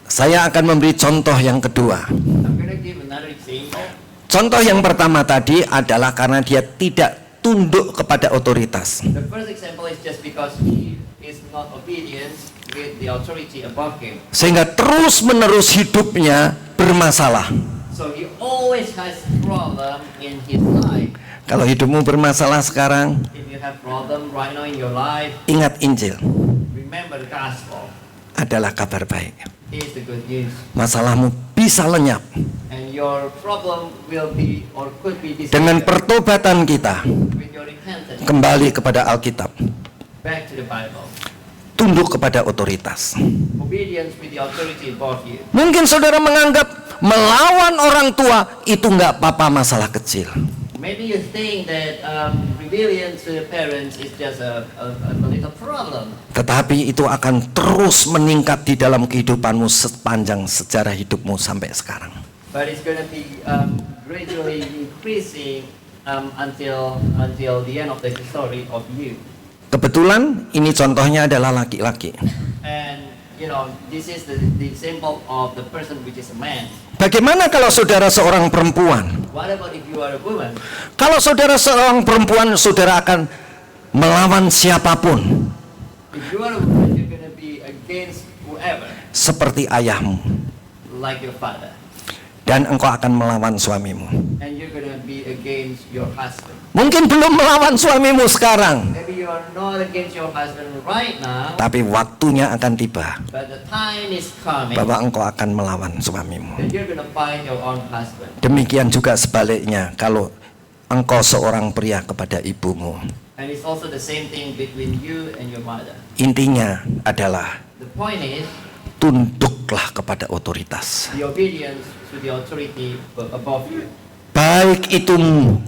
Saya akan memberi contoh yang kedua. I'm going to give another example. Contoh yang pertama tadi adalah karena dia tidak tunduk kepada otoritas. The first example is just because he is not obedient with the authority above him. Sehingga terus-menerus hidupnya bermasalah. So he always has problem in his life. Kalau hidupmu bermasalah sekarang, If you have problem right now in your life, ingat Injil remember the gospel. adalah kabar baik. Here's the good news. Masalahmu bisa lenyap And your problem will be or could be dengan disappeared pertobatan kita with your repentance. kembali kepada Alkitab. Back to the Bible. tunduk kepada otoritas. Obedience with the authority above you. Mungkin saudara menganggap melawan orang tua itu nggak apa-apa, masalah kecil. Maybe you think that rebellion to the parents is just a little problem. Tetapi itu akan terus meningkat di dalam kehidupanmu sepanjang sejarah hidupmu sampai sekarang. But it's going to be gradually increasing until the end of the story of you. Kebetulan ini contohnya adalah laki-laki. And you know, this is the example of the person which is a man. Bagaimana kalau saudara seorang perempuan? What about if you are a woman? Kalau saudara seorang perempuan, saudara akan melawan siapapun. If you are a woman, you're going to be against whoever, Seperti ayahmu. like your father. Dan engkau akan melawan suamimu. And you're going to be against your husband. Mungkin belum melawan suamimu sekarang, Maybe you are not against your husband right now, tapi waktunya akan tiba but the time is coming bahwa engkau akan melawan suamimu. that you're going to find your own husband. Demikian juga sebaliknya kalau engkau seorang pria kepada ibumu. And it's also the same thing between you and your mother. Intinya adalah The point is, tunduklah kepada otoritas. the obedience to the authority above you. Baik itu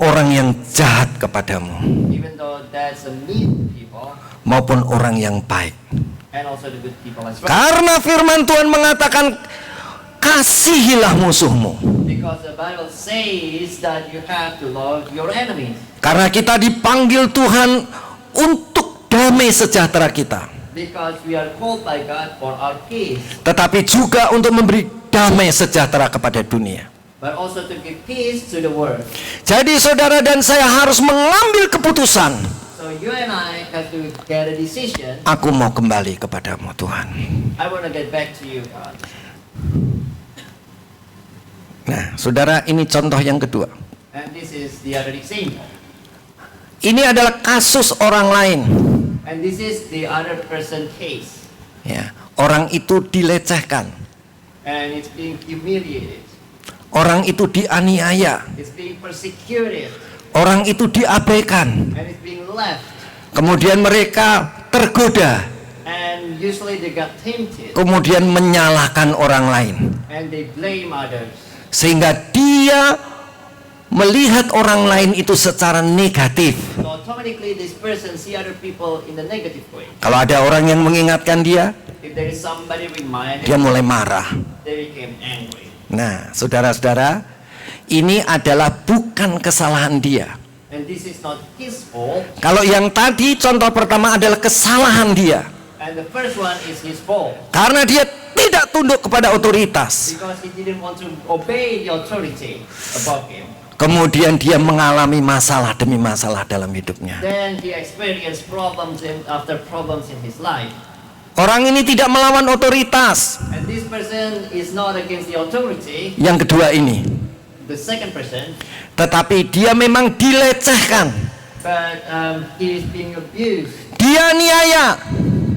orang yang jahat kepadamu Even though that's a mean people, maupun orang yang baik. and also the good people as well. Karena firman Tuhan mengatakan kasihilah musuhmu. Because the Bible says that you have to love your enemies. Karena kita dipanggil Tuhan untuk damai sejahtera kita, Because we are called by God for our peace, tetapi juga untuk memberi damai sejahtera kepada dunia. but also to give peace to the world. Jadi saudara dan saya harus mengambil keputusan. So you and I have to get a decision. Aku mau kembali kepadamu Tuhan. I want to get back to you, God. Nah, saudara, ini contoh yang kedua. And this is the other example. Ini adalah kasus orang lain. And this is the other person case. Ya, orang itu dilecehkan, And it's being humiliated. orang itu dianiaya, It's being persecuted. orang itu diabaikan. And it's being left. Kemudian mereka tergoda, And usually they got tempted. kemudian menyalahkan orang lain, And they blame others. sehingga dia melihat orang lain itu secara negatif. So automatically this person see other people in the negative way. Kalau ada orang yang mengingatkan dia, If there is somebody reminded, dia mulai marah. they became angry. Nah, saudara-saudara, ini adalah bukan kesalahan dia. And this is not his fault. Kalau yang tadi contoh pertama adalah kesalahan dia, And the first one is his fault. karena dia tidak tunduk kepada otoritas. Because he didn't want to obey the authority above him. Kemudian dia mengalami masalah demi masalah dalam hidupnya. Then he experienced problems after problems in his life. Orang ini tidak melawan otoritas. And this person is not against the authority. Yang kedua ini, The second person, tetapi dia memang dilecehkan, but he is being abused. dia niaya,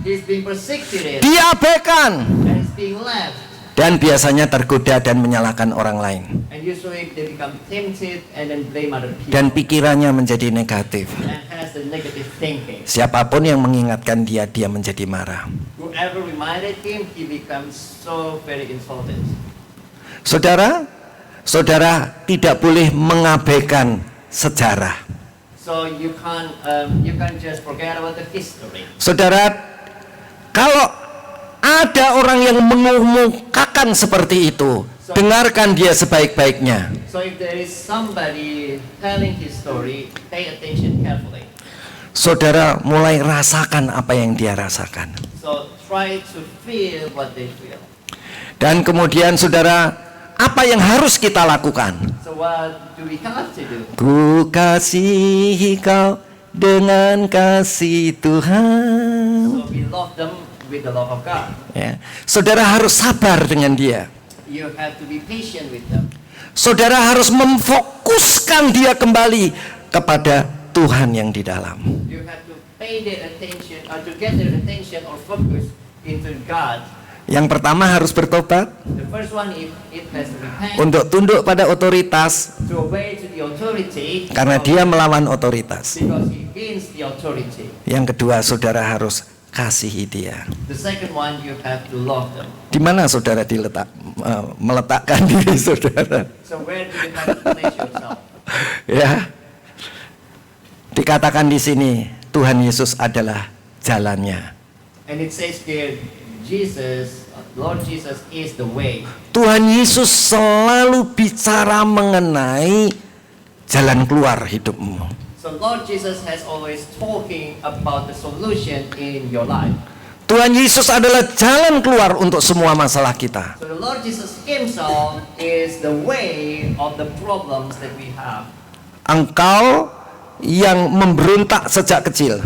He is being persecuted. diabaikan, And is being left. dan biasanya tergoda dan menyalahkan orang lain. And usually they become tempted and then blame other people. Dan pikirannya menjadi negatif. And has the negative thinking. Siapapun yang mengingatkan dia, dia menjadi marah. Whoever reminded him, he becomes so very insulted. Saudara, saudara tidak boleh mengabaikan sejarah. So you can't just forget about the history. Saudara, kalau ada orang yang mengumumkakan seperti itu, dengarkan dia sebaik-baiknya. So if there is somebody telling his story, pay attention carefully. Saudara mulai rasakan apa yang dia rasakan. So try to feel what they feel. Dan kemudian saudara, apa yang harus kita lakukan? So what do we have to do? Ku kasihi kau dengan kasih Tuhan. So we love them with the love of God. Ya. Saudara harus sabar dengan dia. You have to be patient with them. Saudara harus memfokuskan dia kembali kepada Tuhan yang di dalam. You have to pay their attention, or to get their attention or focus into God. Yang pertama harus bertobat The first one, it has to repent, untuk tunduk pada otoritas to obey to the authority, karena dia melawan otoritas. because he against the authority. Yang kedua, saudara harus kasihi dia. The second one, you have to love them. Di mana saudara meletakkan diri saudara? So where do you have to place yourself? Ya, dikatakan di sini Tuhan Yesus adalah jalannya. And it says here, Lord Jesus is the way. Tuhan Yesus selalu bicara mengenai jalan keluar hidupmu. So Lord Jesus has always talking about the solution in your life. Tuhan Yesus adalah jalan keluar untuk semua masalah kita. So the Lord Jesus himself is the way of the problems that we have. Engkau yang memberontak sejak kecil,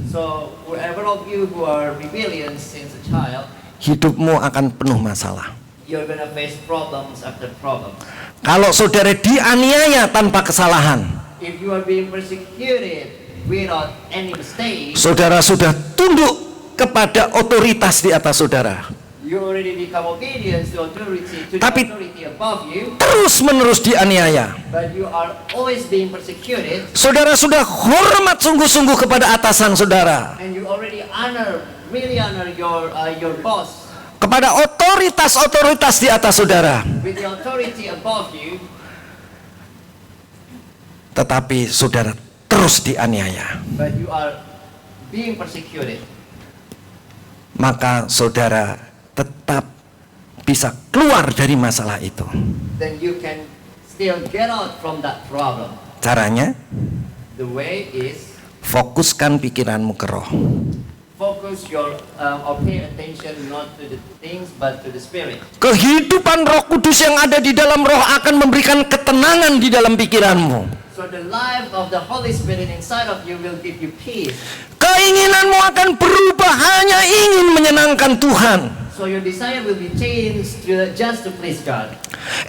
So whoever of you who are rebellious since a child, hidupmu akan penuh masalah. you're gonna face problems after problems. Kalau saudara dianiaya tanpa kesalahan, If you are being persecuted without any mistake, saudara sudah tunduk kepada otoritas di atas saudara, you already become obedient to authority, to the Tapi- authority above you, terus menerus dianiaya. but you are always being persecuted, Saudara sudah hormat sungguh-sungguh kepada atasan saudara, and you already really honor your boss kepada otoritas-otoritas di atas saudara, with the authority above you, tetapi saudara terus dianiaya, but you are being persecuted. maka saudara tetap bisa keluar dari masalah itu. Then you can still get out from that problem. Caranya, The way is fokuskan pikiranmu ke roh. focus your or pay attention not to the things but to the spirit. Kehidupan Roh Kudus yang ada di dalam roh akan memberikan ketenangan di dalam pikiranmu. So the life of the Holy Spirit inside of you will give you peace. Keinginanmu akan berubah hanya ingin menyenangkan Tuhan. So your desire will be changed just to please God.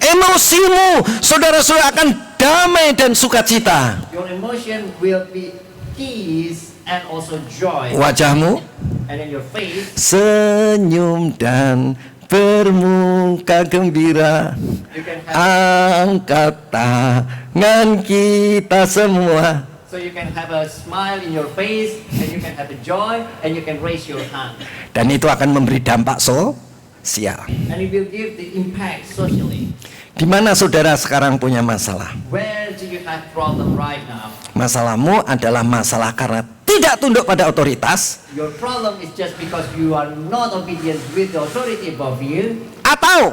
Emosimu, saudara-saudara, akan damai dan sukacita. Your emotion will be peace and also joy. Wajahmu And in your face, senyum dan bermuka gembira. you can have Angkat tangan kita semua. so you can have a smile in your face, and you can have a joy, and you can raise your hand. Dan itu akan memberi dampak sosial. And it will give the impact socially. Di mana saudara sekarang punya masalah? Where do you have problem right now? Masalahmu adalah masalah karena tidak tunduk pada otoritas, Your problem is just because you are not obedient with the authority above you, atau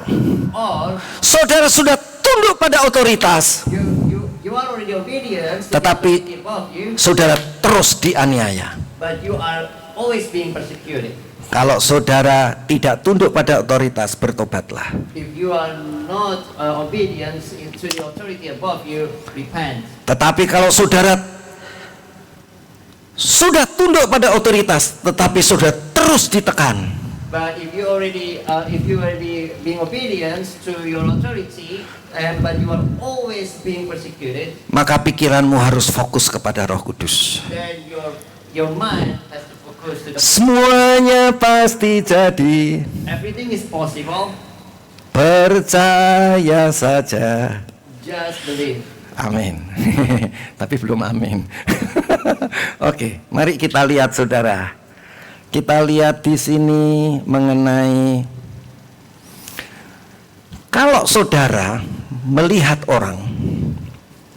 or saudara sudah tunduk pada otoritas, you are already obedient to the Tetapi authority above you, saudara terus dianiaya. but you are always being persecuted. Kalau saudara tidak tunduk pada otoritas, bertobatlah. If you are not obedient to the authority above you, repent. Tetapi kalau saudara sudah tunduk pada otoritas, tetapi sudah terus ditekan, But if you already being obedient to your authority, but you are always being persecuted, maka pikiranmu harus fokus kepada Roh Kudus. then your mind has to focus to the. Semuanya pasti jadi, Everything is possible. percaya saja. Just believe. Amin. Tapi belum amin. Oke, mari kita lihat saudara. Kita lihat di sini mengenai kalau saudara melihat orang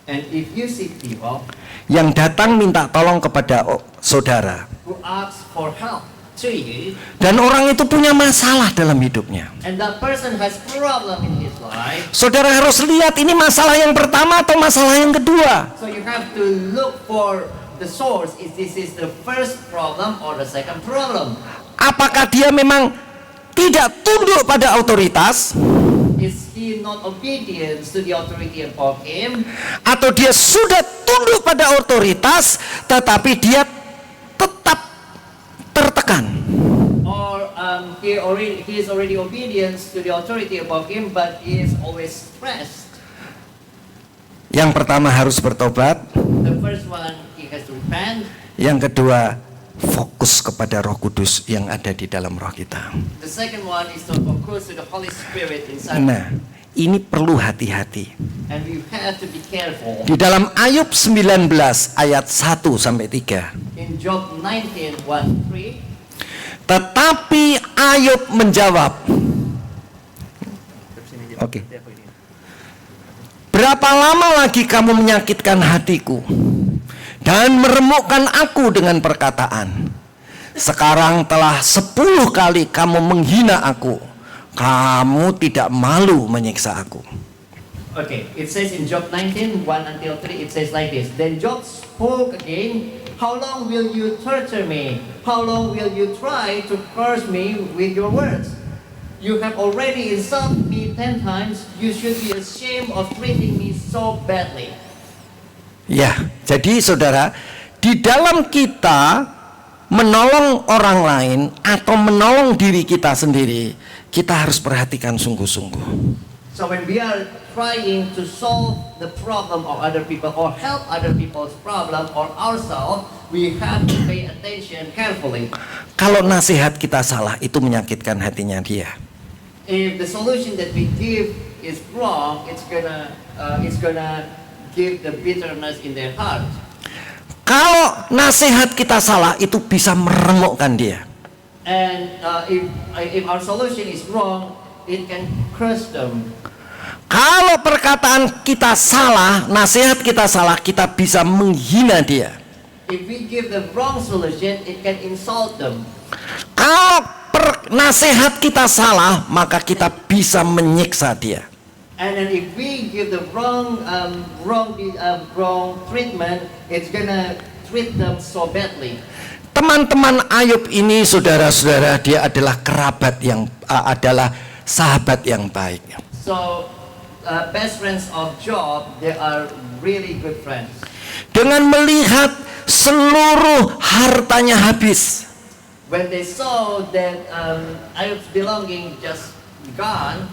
And if you see people yang datang minta tolong kepada saudara, who ask for help to you, dan orang itu punya masalah dalam hidupnya, and that person has problem in his life, saudara harus lihat ini masalah yang pertama atau masalah yang kedua. so you have to look for the source. Is this the first problem or the second problem? Apakah dia memang tidak tunduk pada otoritas, Is he not obedient to the authority above him? atau dia sudah tunduk pada otoritas tetapi dia tetap tertekan? Or he is already obedient to the authority above him, but he is always stressed. Yang pertama harus bertobat, The first one, he has to repent. yang kedua fokus kepada Roh Kudus yang ada di dalam roh kita. The second one is to focus to the Holy Spirit inside. Nah, ini perlu hati-hati. And we have to be careful. Di dalam Ayub 19 ayat 1 sampai 3. In Job 19:1-3, Tetapi Ayub menjawab, oke. Berapa lama lagi kamu menyakitkan hatiku dan meremukkan aku dengan perkataan? Sekarang telah 10 kali kamu menghina aku. Kamu tidak malu menyiksa aku. Okay, it says in Job 19, 1 until 3, it says like this. Then Job spoke again, how long will you torture me? How long will you try to curse me with your words? You have already insulted me 10 times. You should be ashamed of treating me so badly. Ya, jadi saudara, di dalam kita menolong orang lain atau menolong diri kita sendiri, kita harus perhatikan sungguh-sungguh. So when we are trying to solve the problem of other people or help other people's problem or ourselves, we have to pay attention carefully. Kalau nasihat kita salah, itu menyakitkan hatinya dia. If the solution that we give is wrong, it's gonna give the bitterness in their heart. Kalau nasihat kita salah, itu bisa meremukkan dia. And if our solution is wrong, it can crush them. Kalau perkataan kita salah, nasihat kita salah, kita bisa menghina dia. If we give the wrong solution, it can insult them. Kalau nasihat kita salah, maka kita bisa menyiksa dia. And then if we give the wrong treatment, it's gonna treat them so badly. Teman-teman Ayub ini, saudara-saudara, dia adalah kerabat yang adalah sahabat yang baik. So best friends of Job, they are really good friends. Dengan melihat seluruh hartanya habis, When they saw that Ayub's belonging just gone,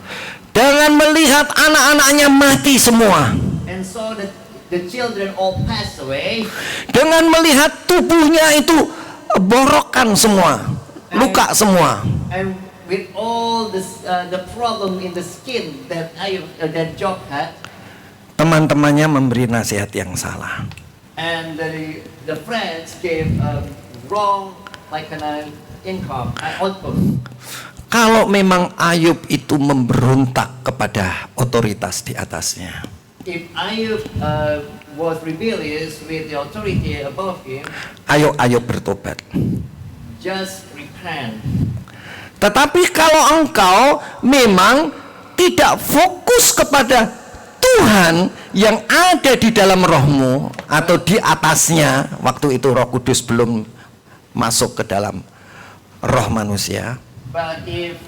dengan melihat anak-anaknya mati semua, and saw that the children all passed away, dengan melihat tubuhnya itu borokan semua, luka semua, and with all this, the problem in the skin that that Job had, teman-temannya memberi nasihat yang salah. and the friends gave wrong like an income output. Kalau memang Ayub itu memberontak kepada otoritas di atasnya, If Ayub was rebellious with the authority above him, ayo bertobat. just repent. Tetapi kalau engkau memang tidak fokus kepada Tuhan yang ada di dalam rohmu atau di atasnya, waktu itu Roh Kudus belum masuk ke dalam roh manusia. But if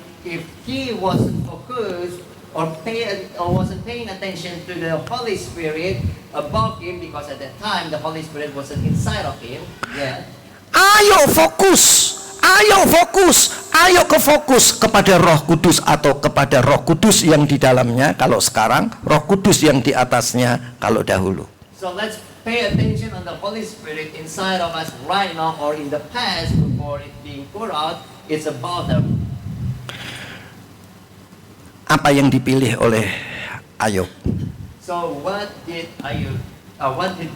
he wasn't focused or wasn't paying attention to the Holy Spirit above him, because at that time the Holy Spirit wasn't inside of him yet. Ayo fokus kepada Roh Kudus atau kepada Roh Kudus yang di dalamnya. Kalau sekarang Roh Kudus yang di atasnya kalau dahulu. So let's pay attention on the Holy Spirit inside of us right now or in the past before it being poured out. It's about them. Apa yang dipilih oleh Ayub? So what did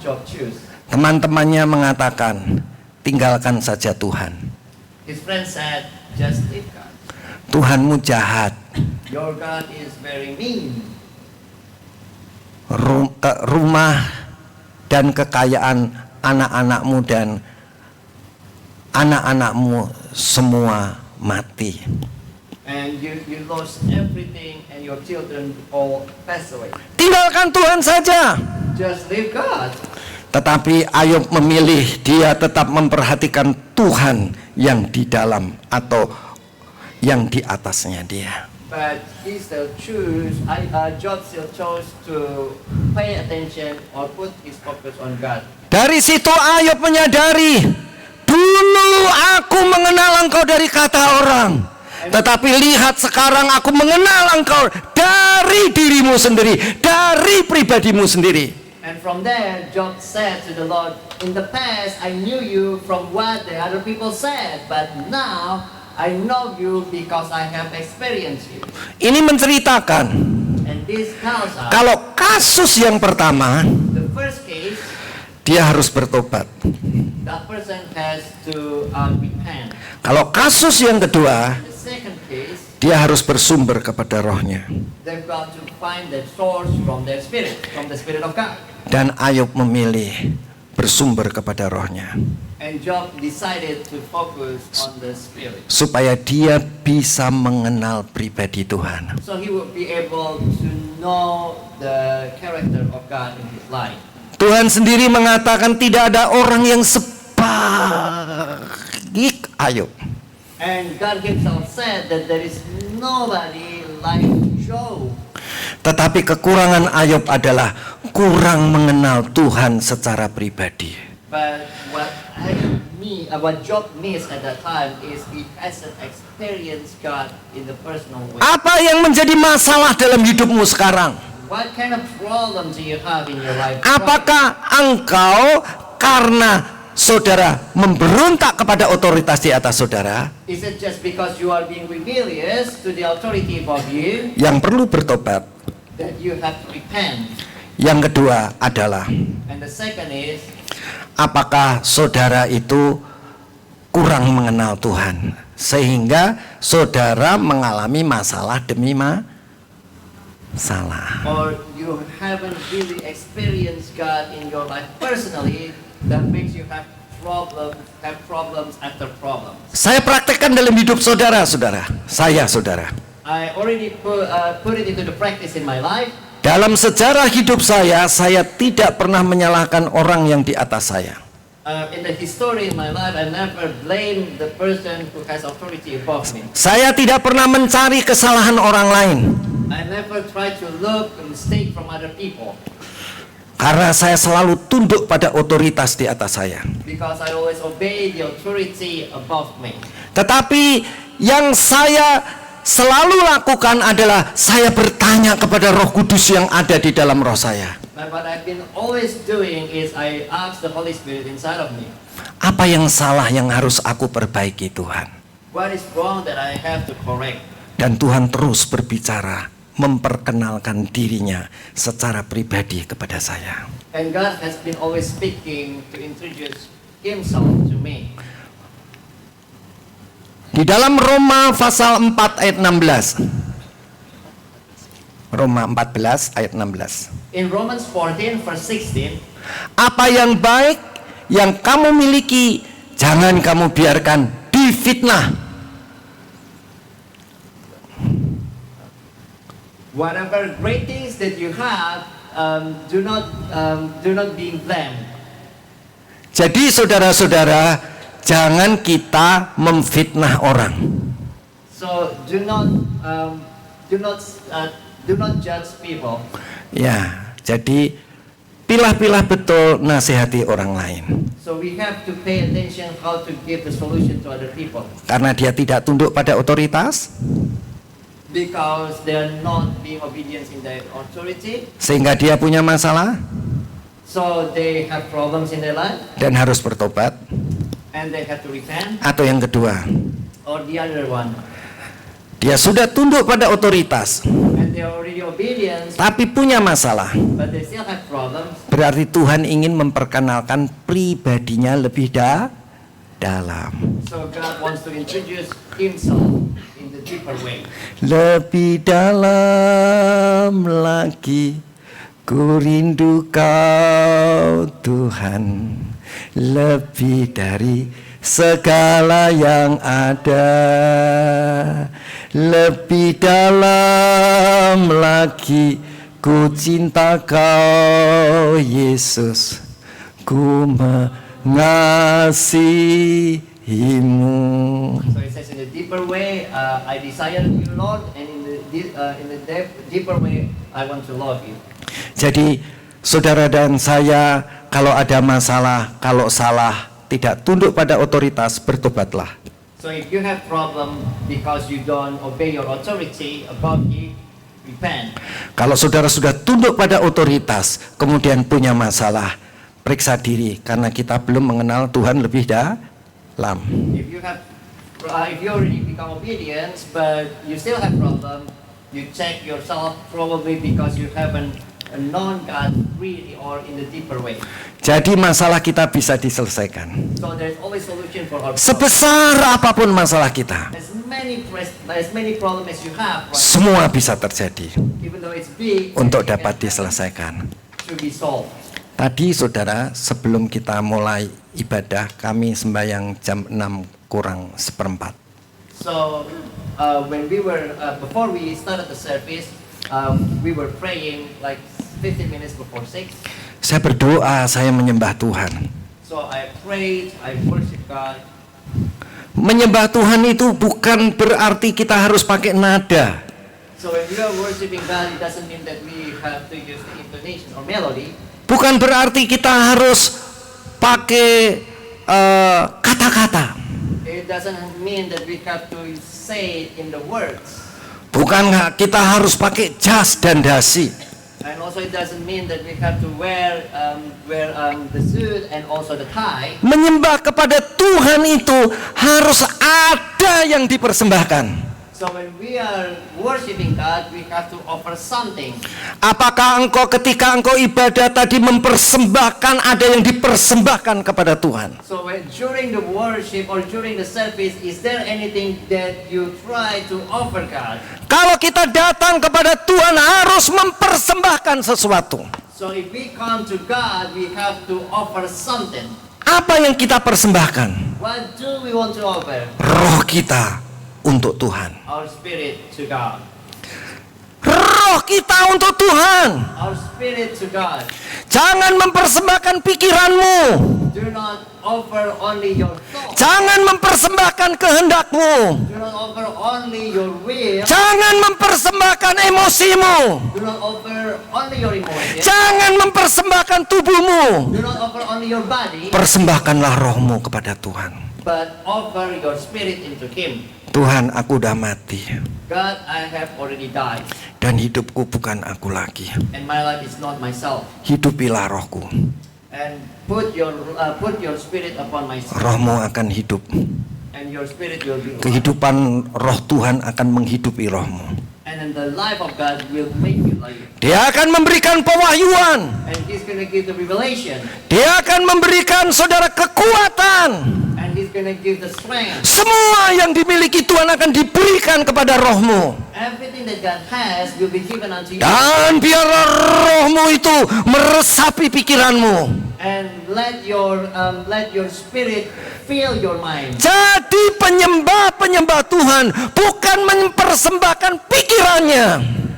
Job choose? Teman-temannya mengatakan, tinggalkan saja Tuhan. His friend said, just leave God. Tuhanmu jahat. Your God is very mean. Rumah dan kekayaan anak-anakmu dan anak-anakmu semua mati. And you lost everything and your children all pass away. Tinggalkan Tuhan saja. Just leave God. Tetapi Ayub memilih, dia tetap memperhatikan Tuhan yang di dalam atau yang di atasnya dia. But he still Job still chose to pay attention or put his focus on God. Dari situ Ayub menyadari, dulu aku mengenal engkau dari kata orang, tetapi lihat sekarang aku mengenal engkau dari dirimu sendiri, dari pribadimu sendiri. And from there, Job said to the Lord, in the past I knew you from what the other people said, but now I know you because I have experienced you. Ini menceritakan, And this tells us, kalau kasus yang pertama, the first case, dia harus bertobat. that person has to repent. Kalau kasus yang kedua, The second case, dia harus bersumber kepada rohnya. they've got to find that source from their spirit, from the Spirit of God. Dan Ayub memilih bersumber kepada rohnya. And Job decided to focus on the Spirit. Supaya dia bisa mengenal pribadi Tuhan. So he would be able to know the character of God in his life. Tuhan sendiri mengatakan tidak ada orang yang sebaik Ayub. And God himself said that there is nobody like Job. Tetapi kekurangan Ayub adalah kurang mengenal Tuhan secara pribadi. But what Job missed at that time is he hasn't experienced God in the personal way. Apa yang menjadi masalah dalam hidupmu sekarang? What kind of problem do you have in your life? Apakah engkau karena saudara memberontak kepada otoritas di atas saudara Is it just because you are being rebellious to the authority above you yang perlu bertobat? that you have to repent? Yang kedua adalah And the second is, apakah saudara itu kurang mengenal Tuhan sehingga saudara mengalami masalah demi masalah. or you haven't really experienced God in your life personally, that makes you have problems after problems. Saya praktekkan dalam hidup saudara-saudara. Saudara. I already put it into the practice in my life. Dalam sejarah hidup saya tidak pernah menyalahkan orang yang di atas saya. In the history in my life, I never blame the person who has authority above me. Saya tidak pernah mencari kesalahan orang lain. I never try to look a mistake from other people. Karena saya selalu tunduk pada otoritas di atas saya. Because I always obey the authority above me. Tetapi yang saya selalu lakukan adalah saya bertanya kepada Roh Kudus yang ada di dalam roh saya. But what I've been always doing is I ask the Holy Spirit inside of me. Apa yang salah yang harus aku perbaiki Tuhan? What is wrong that I have to correct? Dan Tuhan terus berbicara, memperkenalkan dirinya secara pribadi kepada saya. And God has been always speaking to introduce Himself to me. Di dalam Roma pasal 4 ayat 16. Roma 14 ayat 16. In Romans 14 verse 16, Apa yang baik yang kamu miliki jangan kamu biarkan difitnah. whatever great things that you have, do not be blamed. Jadi saudara-saudara, jangan kita memfitnah orang. So do not judge people. Ya, jadi pilah-pilah betul nasihati orang lain. So we have to pay attention how to give the solution to other people. Karena dia tidak tunduk pada otoritas, Because they are not being obedient in their authority. sehingga dia punya masalah So they have problems in their life. dan harus bertobat. And they have to repent. Atau yang kedua, Or the other one. dia sudah tunduk pada otoritas, And they are already obedient. tapi punya masalah. But they still have problems. Berarti Tuhan ingin memperkenalkan pribadinya lebih dalam. So God wants to introduce Himself in the deeper way. Lebih dalam lagi, ku rindu Kau Tuhan, lebih dari segala yang ada. Lebih dalam lagi, ku cinta Kau Yesus, ku mengasihimu. So it says in the deeper way, I desire you, Lord, and in the deeper way, I want to love you. Jadi saudara dan saya, kalau ada masalah, kalau salah, tidak tunduk pada otoritas, bertobatlah. So if you have problem because you don't obey your authority above you, repent. Kalau saudara sudah tunduk pada otoritas, kemudian punya masalah, periksa diri, karena kita belum mengenal Tuhan lebih dalam. If you already become obedient, but you still have problem, you check yourself probably because you haven't known God really or in the deeper way. Jadi masalah kita bisa diselesaikan. So there's always solution for our problems. Sebesar apapun masalah kita, As many problems as you have, right? semua bisa terjadi Even though it's big, untuk it dapat can- diselesaikan. to be solved. Tadi saudara, sebelum kita mulai ibadah, kami sembahyang jam 6 kurang seperempat. So when we were before we started the service, we were praying like 15 minutes before 6. Saya berdoa, saya menyembah Tuhan. So I prayed, I worshiped God. Menyembah Tuhan itu bukan berarti kita harus pakai nada. So when we are worshiping God, it doesn't mean that we have to use the intonation or melody. Bukan berarti kita harus pakai kata-kata. It doesn't mean that we have to say it in the words. Bukan kita harus pakai jas dan dasi. And also it doesn't mean that we have to wear the suit and also the tie. Menyembah kepada Tuhan itu harus ada yang dipersembahkan. So when we are worshiping God, we have to offer something. Apakah engkau ketika engkau ibadah tadi mempersembahkan, ada yang dipersembahkan kepada Tuhan? So during the worship or during the service, is there anything that you try to offer God? Kalau kita datang kepada Tuhan harus mempersembahkan sesuatu. So if we come to God, we have to offer something. Apa yang kita persembahkan? What do we want to offer? Roh kita untuk Tuhan. Our spirit to God. Roh kita untuk Tuhan. Our spirit to God. Jangan mempersembahkan pikiranmu. Do not offer only your thoughts. Jangan mempersembahkan kehendakmu. Do not offer only your will. Jangan mempersembahkan emosimu. Do not offer only your emotions. Jangan mempersembahkan tubuhmu. Do not offer only your body, Persembahkanlah rohmu kepada Tuhan. but offer your spirit into Him. Tuhan, aku udah mati. God, I have already died, Dan hidupku bukan aku lagi. and my life is not myself. Hidupilah rohku. And put your spirit upon my spirit, Rohmu akan hidup. and your spirit will be alive. Kehidupan roh Tuhan akan menghidupi rohmu. And then the life of God will make you live. Dia akan memberikan pewahyuan. And He's gonna give the revelation, Dia akan memberikan saudara kekuatan. and He's gonna give the strength. Semua yang dimiliki Tuhan akan diberikan kepada rohmu. Everything that God has will be given unto you. Dan biarlah rohmu itu meresapi pikiranmu. And let your spirit fill your mind. Jadi penyembah Tuhan bukan mempersembahkan pikirannya.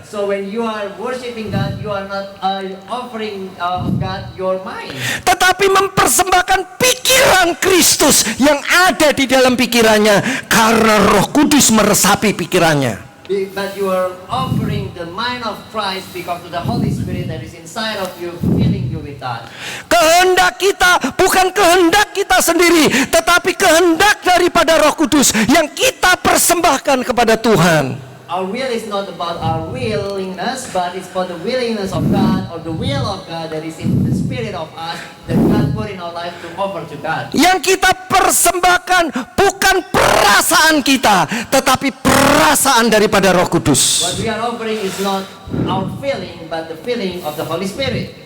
So when you are worshiping God, you are not offering God your mind, Tetapi mempersembahkan pikiran Kristus yang ada di dalam pikirannya. Karena Roh Kudus meresapi pikirannya. but you are offering the mind of Christ because of the Holy Spirit that is inside of you, filling you with that. Kehendak kita bukan kehendak kita sendiri, tetapi kehendak daripada Roh Kudus yang kita persembahkan kepada Tuhan. Our will is not about our willingness, but it's for the willingness of God, or the will of God that is in the spirit of us that God put in our life to offer to God. Yang kita persembahkan bukan perasaan kita, tetapi perasaan daripada Roh Kudus. What we are offering is not our feeling, but the feeling of the Holy Spirit.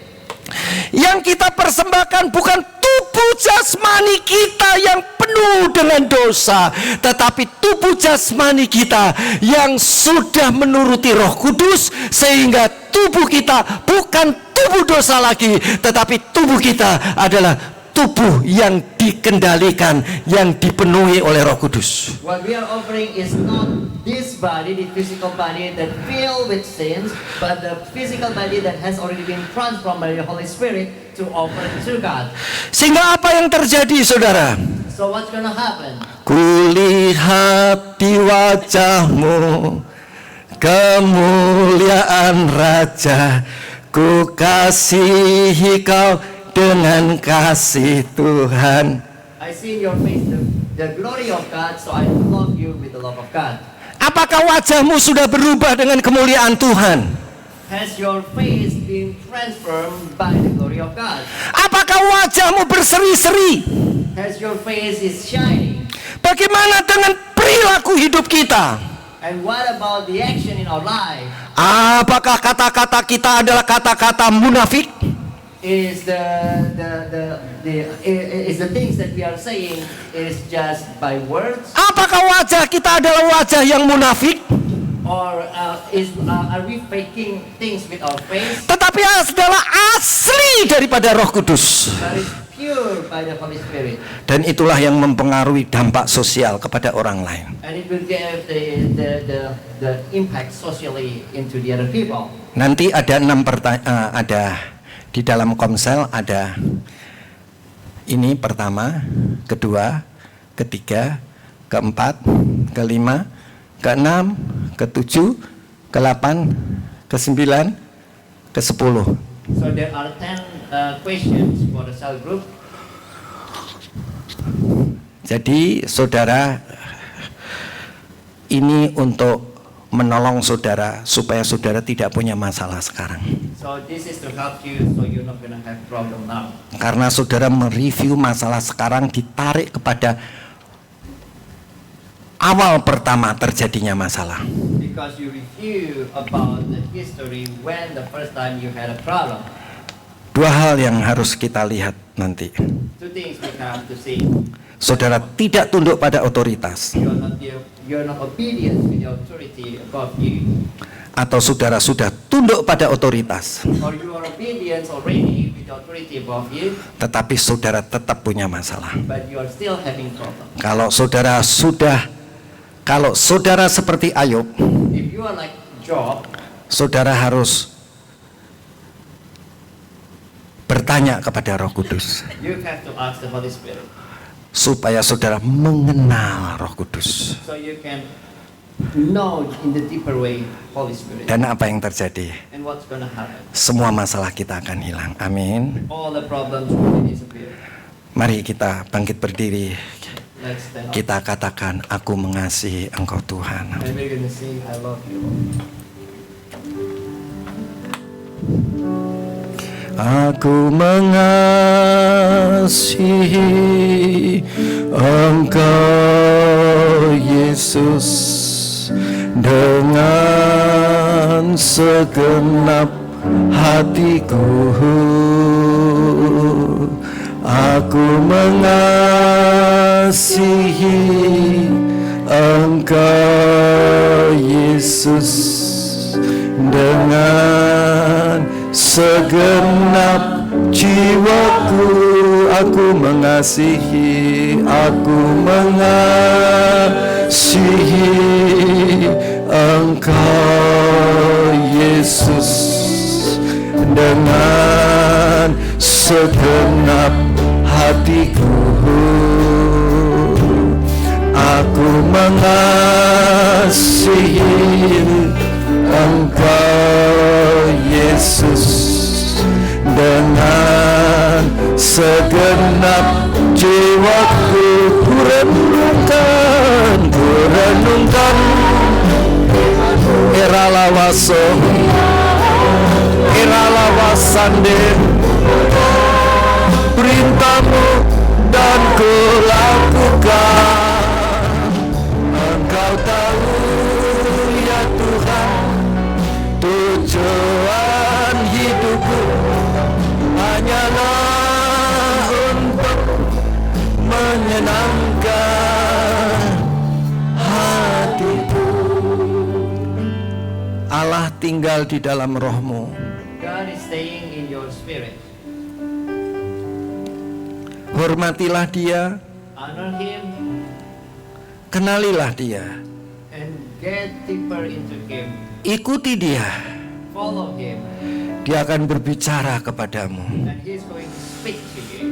Yang kita persembahkan bukan tubuh jasmani kita yang penuh dengan dosa, tetapi tubuh jasmani kita yang sudah menuruti Roh Kudus, sehingga tubuh kita bukan tubuh dosa lagi, tetapi tubuh kita adalah tubuh yang dikendalikan, yang dipenuhi oleh Roh Kudus. What we are offering is not this body, the physical body that filled with sins, but the physical body that has already been transformed by the Holy Spirit to offer to God. Sehingga apa yang terjadi, saudara? So what's gonna happen? Kulihat di wajahmu kemuliaan Raja, ku kasihi kau dengan kasih Tuhan. I see in your face the glory of God, so I love you with the love of God. Apakah wajahmu sudah berubah dengan kemuliaan Tuhan? Has your face been transformed by the glory of God? Apakah wajahmu berseri-seri? As your face is shining, Bagaimana dengan perilaku hidup kita? And what about the action in our life? Apakah kata-kata kita adalah kata-kata munafik? Is the things that we are saying is just by words, Apakah wajah kita adalah wajah yang munafik? or are we faking things with our face? Tetapi adalah asli daripada Roh Kudus. That is pure by the Holy Spirit, Dan itulah yang mempengaruhi dampak sosial kepada orang lain. and it will give the impact socially into the other people. Nanti ada 6 pertanyaan, ada di dalam komsel ada ini pertama, kedua, ketiga, keempat, kelima, keenam, ketujuh, ke-8, ke-9, ke-10. So there are 10 questions for the cell group. Jadi saudara, ini untuk menolong saudara supaya saudara tidak punya masalah sekarang. So this is to help you so you're not gonna have problem now. Karena saudara mereview masalah sekarang ditarik kepada awal pertama terjadinya masalah. Because you review about the history when the first time you had a problem. 2 hal yang harus kita lihat nanti. 2 things we have to see. Saudara tidak tunduk pada otoritas, You're not obedient with the authority above you. atau saudara sudah tunduk pada otoritas, Or you are obedient already with the authority above you, tetapi saudara tetap punya masalah. but you are still having problem. Kalau saudara seperti Ayub, If you are like Job, saudara harus bertanya kepada Roh Kudus you have to ask the Holy Spirit supaya saudara mengenal Roh Kudus. so you can know in the deeper way Holy Spirit. Dan apa yang terjadi? And what's gonna happen? Semua masalah kita akan hilang. Amin. All the problems will disappear. Mari kita bangkit berdiri. Let's stand up. Kita katakan, aku mengasihi Engkau Tuhan. And we're gonna sing I love you, Lord. Aku mengasihi Engkau Yesus dengan segenap hatiku. Aku mengasihi Engkau Yesus dengan segenap jiwaku. Aku mengasihi Engkau Yesus dengan segenap hatiku. Aku mengasihi Engkau Yesus dengan segenap jiwaku. Ku renungkan era lawaso, era lawasande, perintahmu dan ku lakukan. Engkau tahu ya Tuhan, tujuan hidupku hanyalah untuk menyenangkan hatiku. Allah tinggal di dalam rohmu. God is staying in your spirit. Hormatilah dia, Honor Him kenalilah dia, and get deeper into Him. ikuti dia. Follow Him, Dia akan berbicara kepadamu. and He's going to speak to you.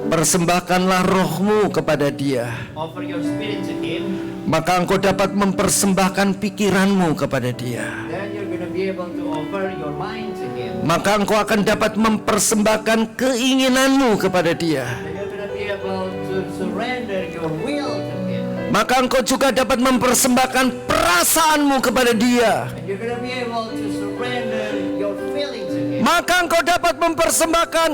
Persembahkanlah rohmu kepada dia, Offer your spirit to Him, maka engkau dapat mempersembahkan pikiranmu kepada dia. then you're going to be able to offer your mind to Him. Maka engkau akan dapat mempersembahkan keinginanmu kepada dia. Then you're going to be able to surrender your will to Him. Maka engkau juga dapat mempersembahkan perasaanmu kepada dia. And you're going to be able to surrender your feelings to Him. Maka engkau dapat mempersembahkan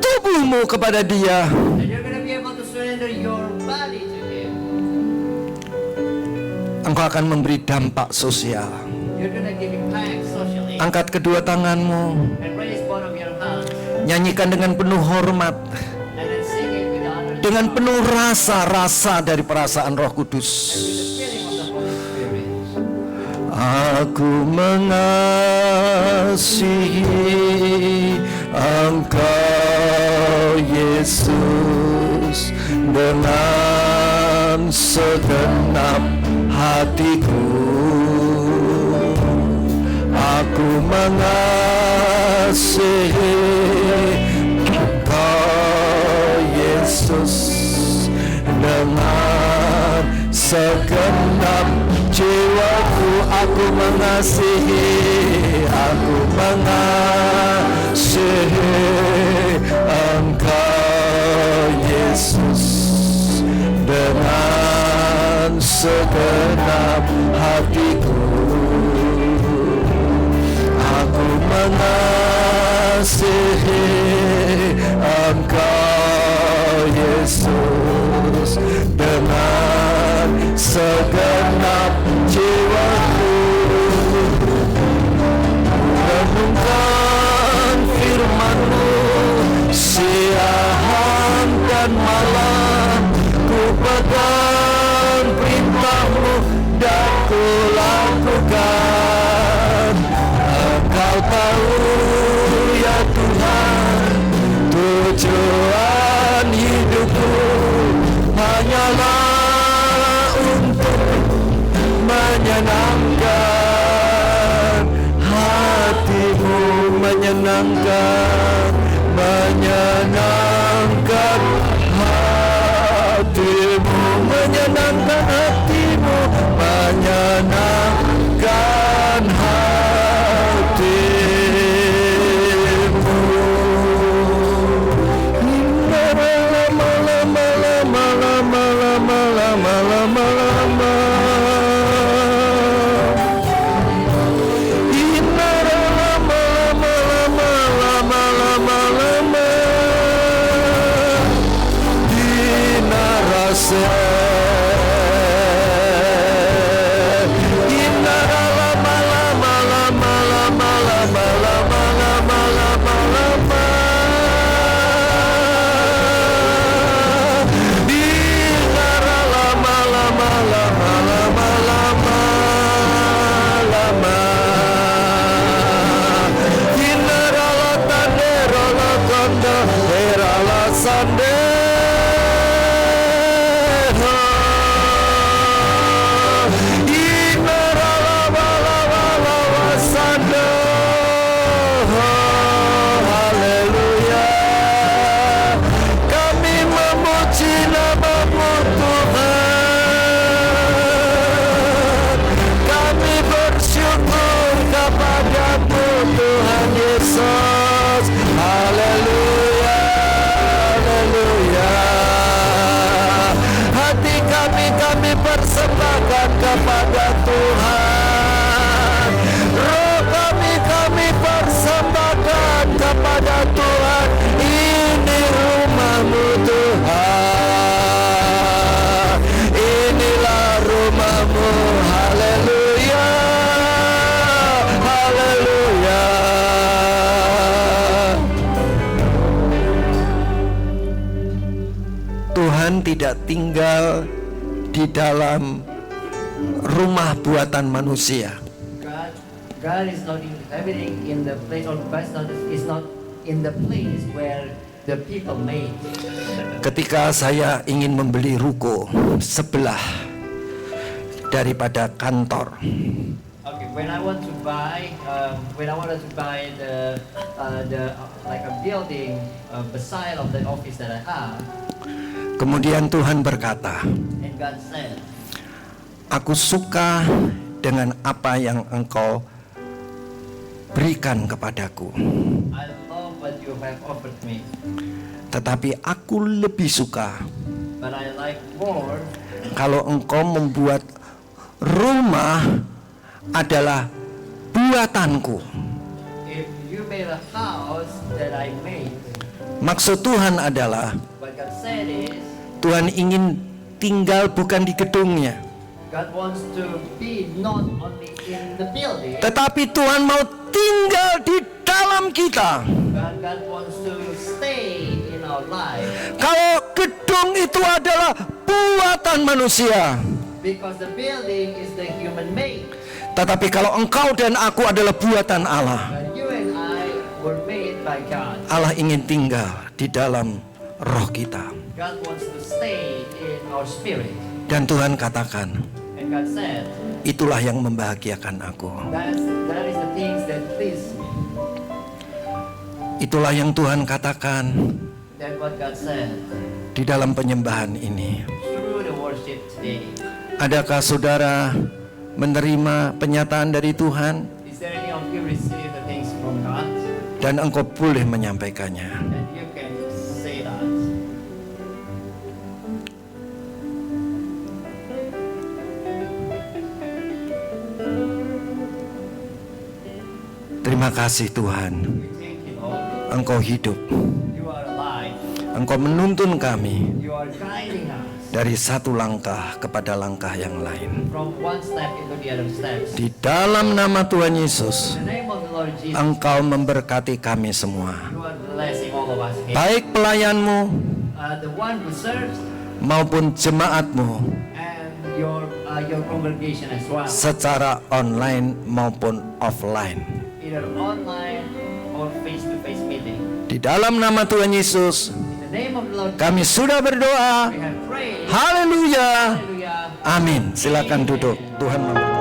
tubuhmu kepada dia. And you're going to be able to surrender your body to Him. engkau akan memberi dampak sosial. You're going to give impact socially. Angkat kedua tanganmu, And raise both of your hands. nyanyikan dengan penuh hormat, And then sing it with the honor. dengan penuh rasa dari perasaan Roh Kudus. With the feeling of the Holy Spirit. Aku mengasihi Engkau Yesus dengan segenap hatiku. Aku mengasihi Engkau Yesus dengan segenap jiwaku. Aku mengasihi Engkau Yesus dengan segenap hatiku. Aku mengasihi Engkau Yesus dengan segenap jiwaku. Renungkan firman-Mu siang dan malam, ku pegang perintah-Mu dan ku lakukan. Engkau tahu ya Tuhan, tujuan hidupku hanyalah untuk menyenangkan hati-Mu, menyenangkan hati-Mu, menyenangkan hati-Mu, menyenangkan hati-Mu. Persembahkan kepada Tuhan. Roh kami persembahkan kepada Tuhan. Ini rumah-Mu Tuhan, inilah rumah-Mu. Haleluya, haleluya. Tuhan tidak tinggal di dalam rumah buatan manusia. God is not in everything in the place, or God is not in the place where the people made. Ketika saya ingin membeli ruko sebelah daripada kantor, Okay, when I wanted to buy the like a building beside of the office that I have, kemudian Tuhan berkata, and God said, aku suka dengan apa yang engkau berikan kepadaku, I love what you have offered me, tetapi aku lebih suka but I like more kalau engkau membuat rumah adalah buatanku. if you made a house that I made. Maksud Tuhan adalah What God said is, Tuhan ingin tinggal bukan di gedungnya, God wants to be not only in the building, tetapi Tuhan mau tinggal di dalam kita. but God wants to stay in our life. Kalau gedung itu adalah buatan manusia, Because the building is the human made. tetapi kalau engkau dan aku adalah buatan Allah, But you and I were made by God. Allah ingin tinggal di dalam roh kita. God wants to stay in our spirit. Dan Tuhan katakan, And God said, itulah yang membahagiakan aku. that is the things that please me. Itulah yang Tuhan katakan That's what God said di dalam penyembahan ini. through the worship today. Adakah saudara menerima penyataan dari Tuhan Is there any of you receive the things from God? dan engkau boleh menyampaikannya? And you can say that. Terima kasih Tuhan, We thank you, Lord. engkau hidup, You are alive. engkau menuntun kami You are guiding us dari satu langkah kepada langkah yang lain. from one step into the other steps. Di dalam nama Tuhan Yesus, In the name of the Lord Jesus, engkau memberkati kami semua, you are blessing all of us here. baik pelayanmu The one who serves maupun jemaatmu, and your congregation as well, secara online maupun offline. either online or face-to-face meeting. Di dalam nama Tuhan Yesus, In the name of the Lord, kami sudah berdoa. we have prayed. Haleluya. Hallelujah. Amin. Silakan duduk. Tuhan memberkati.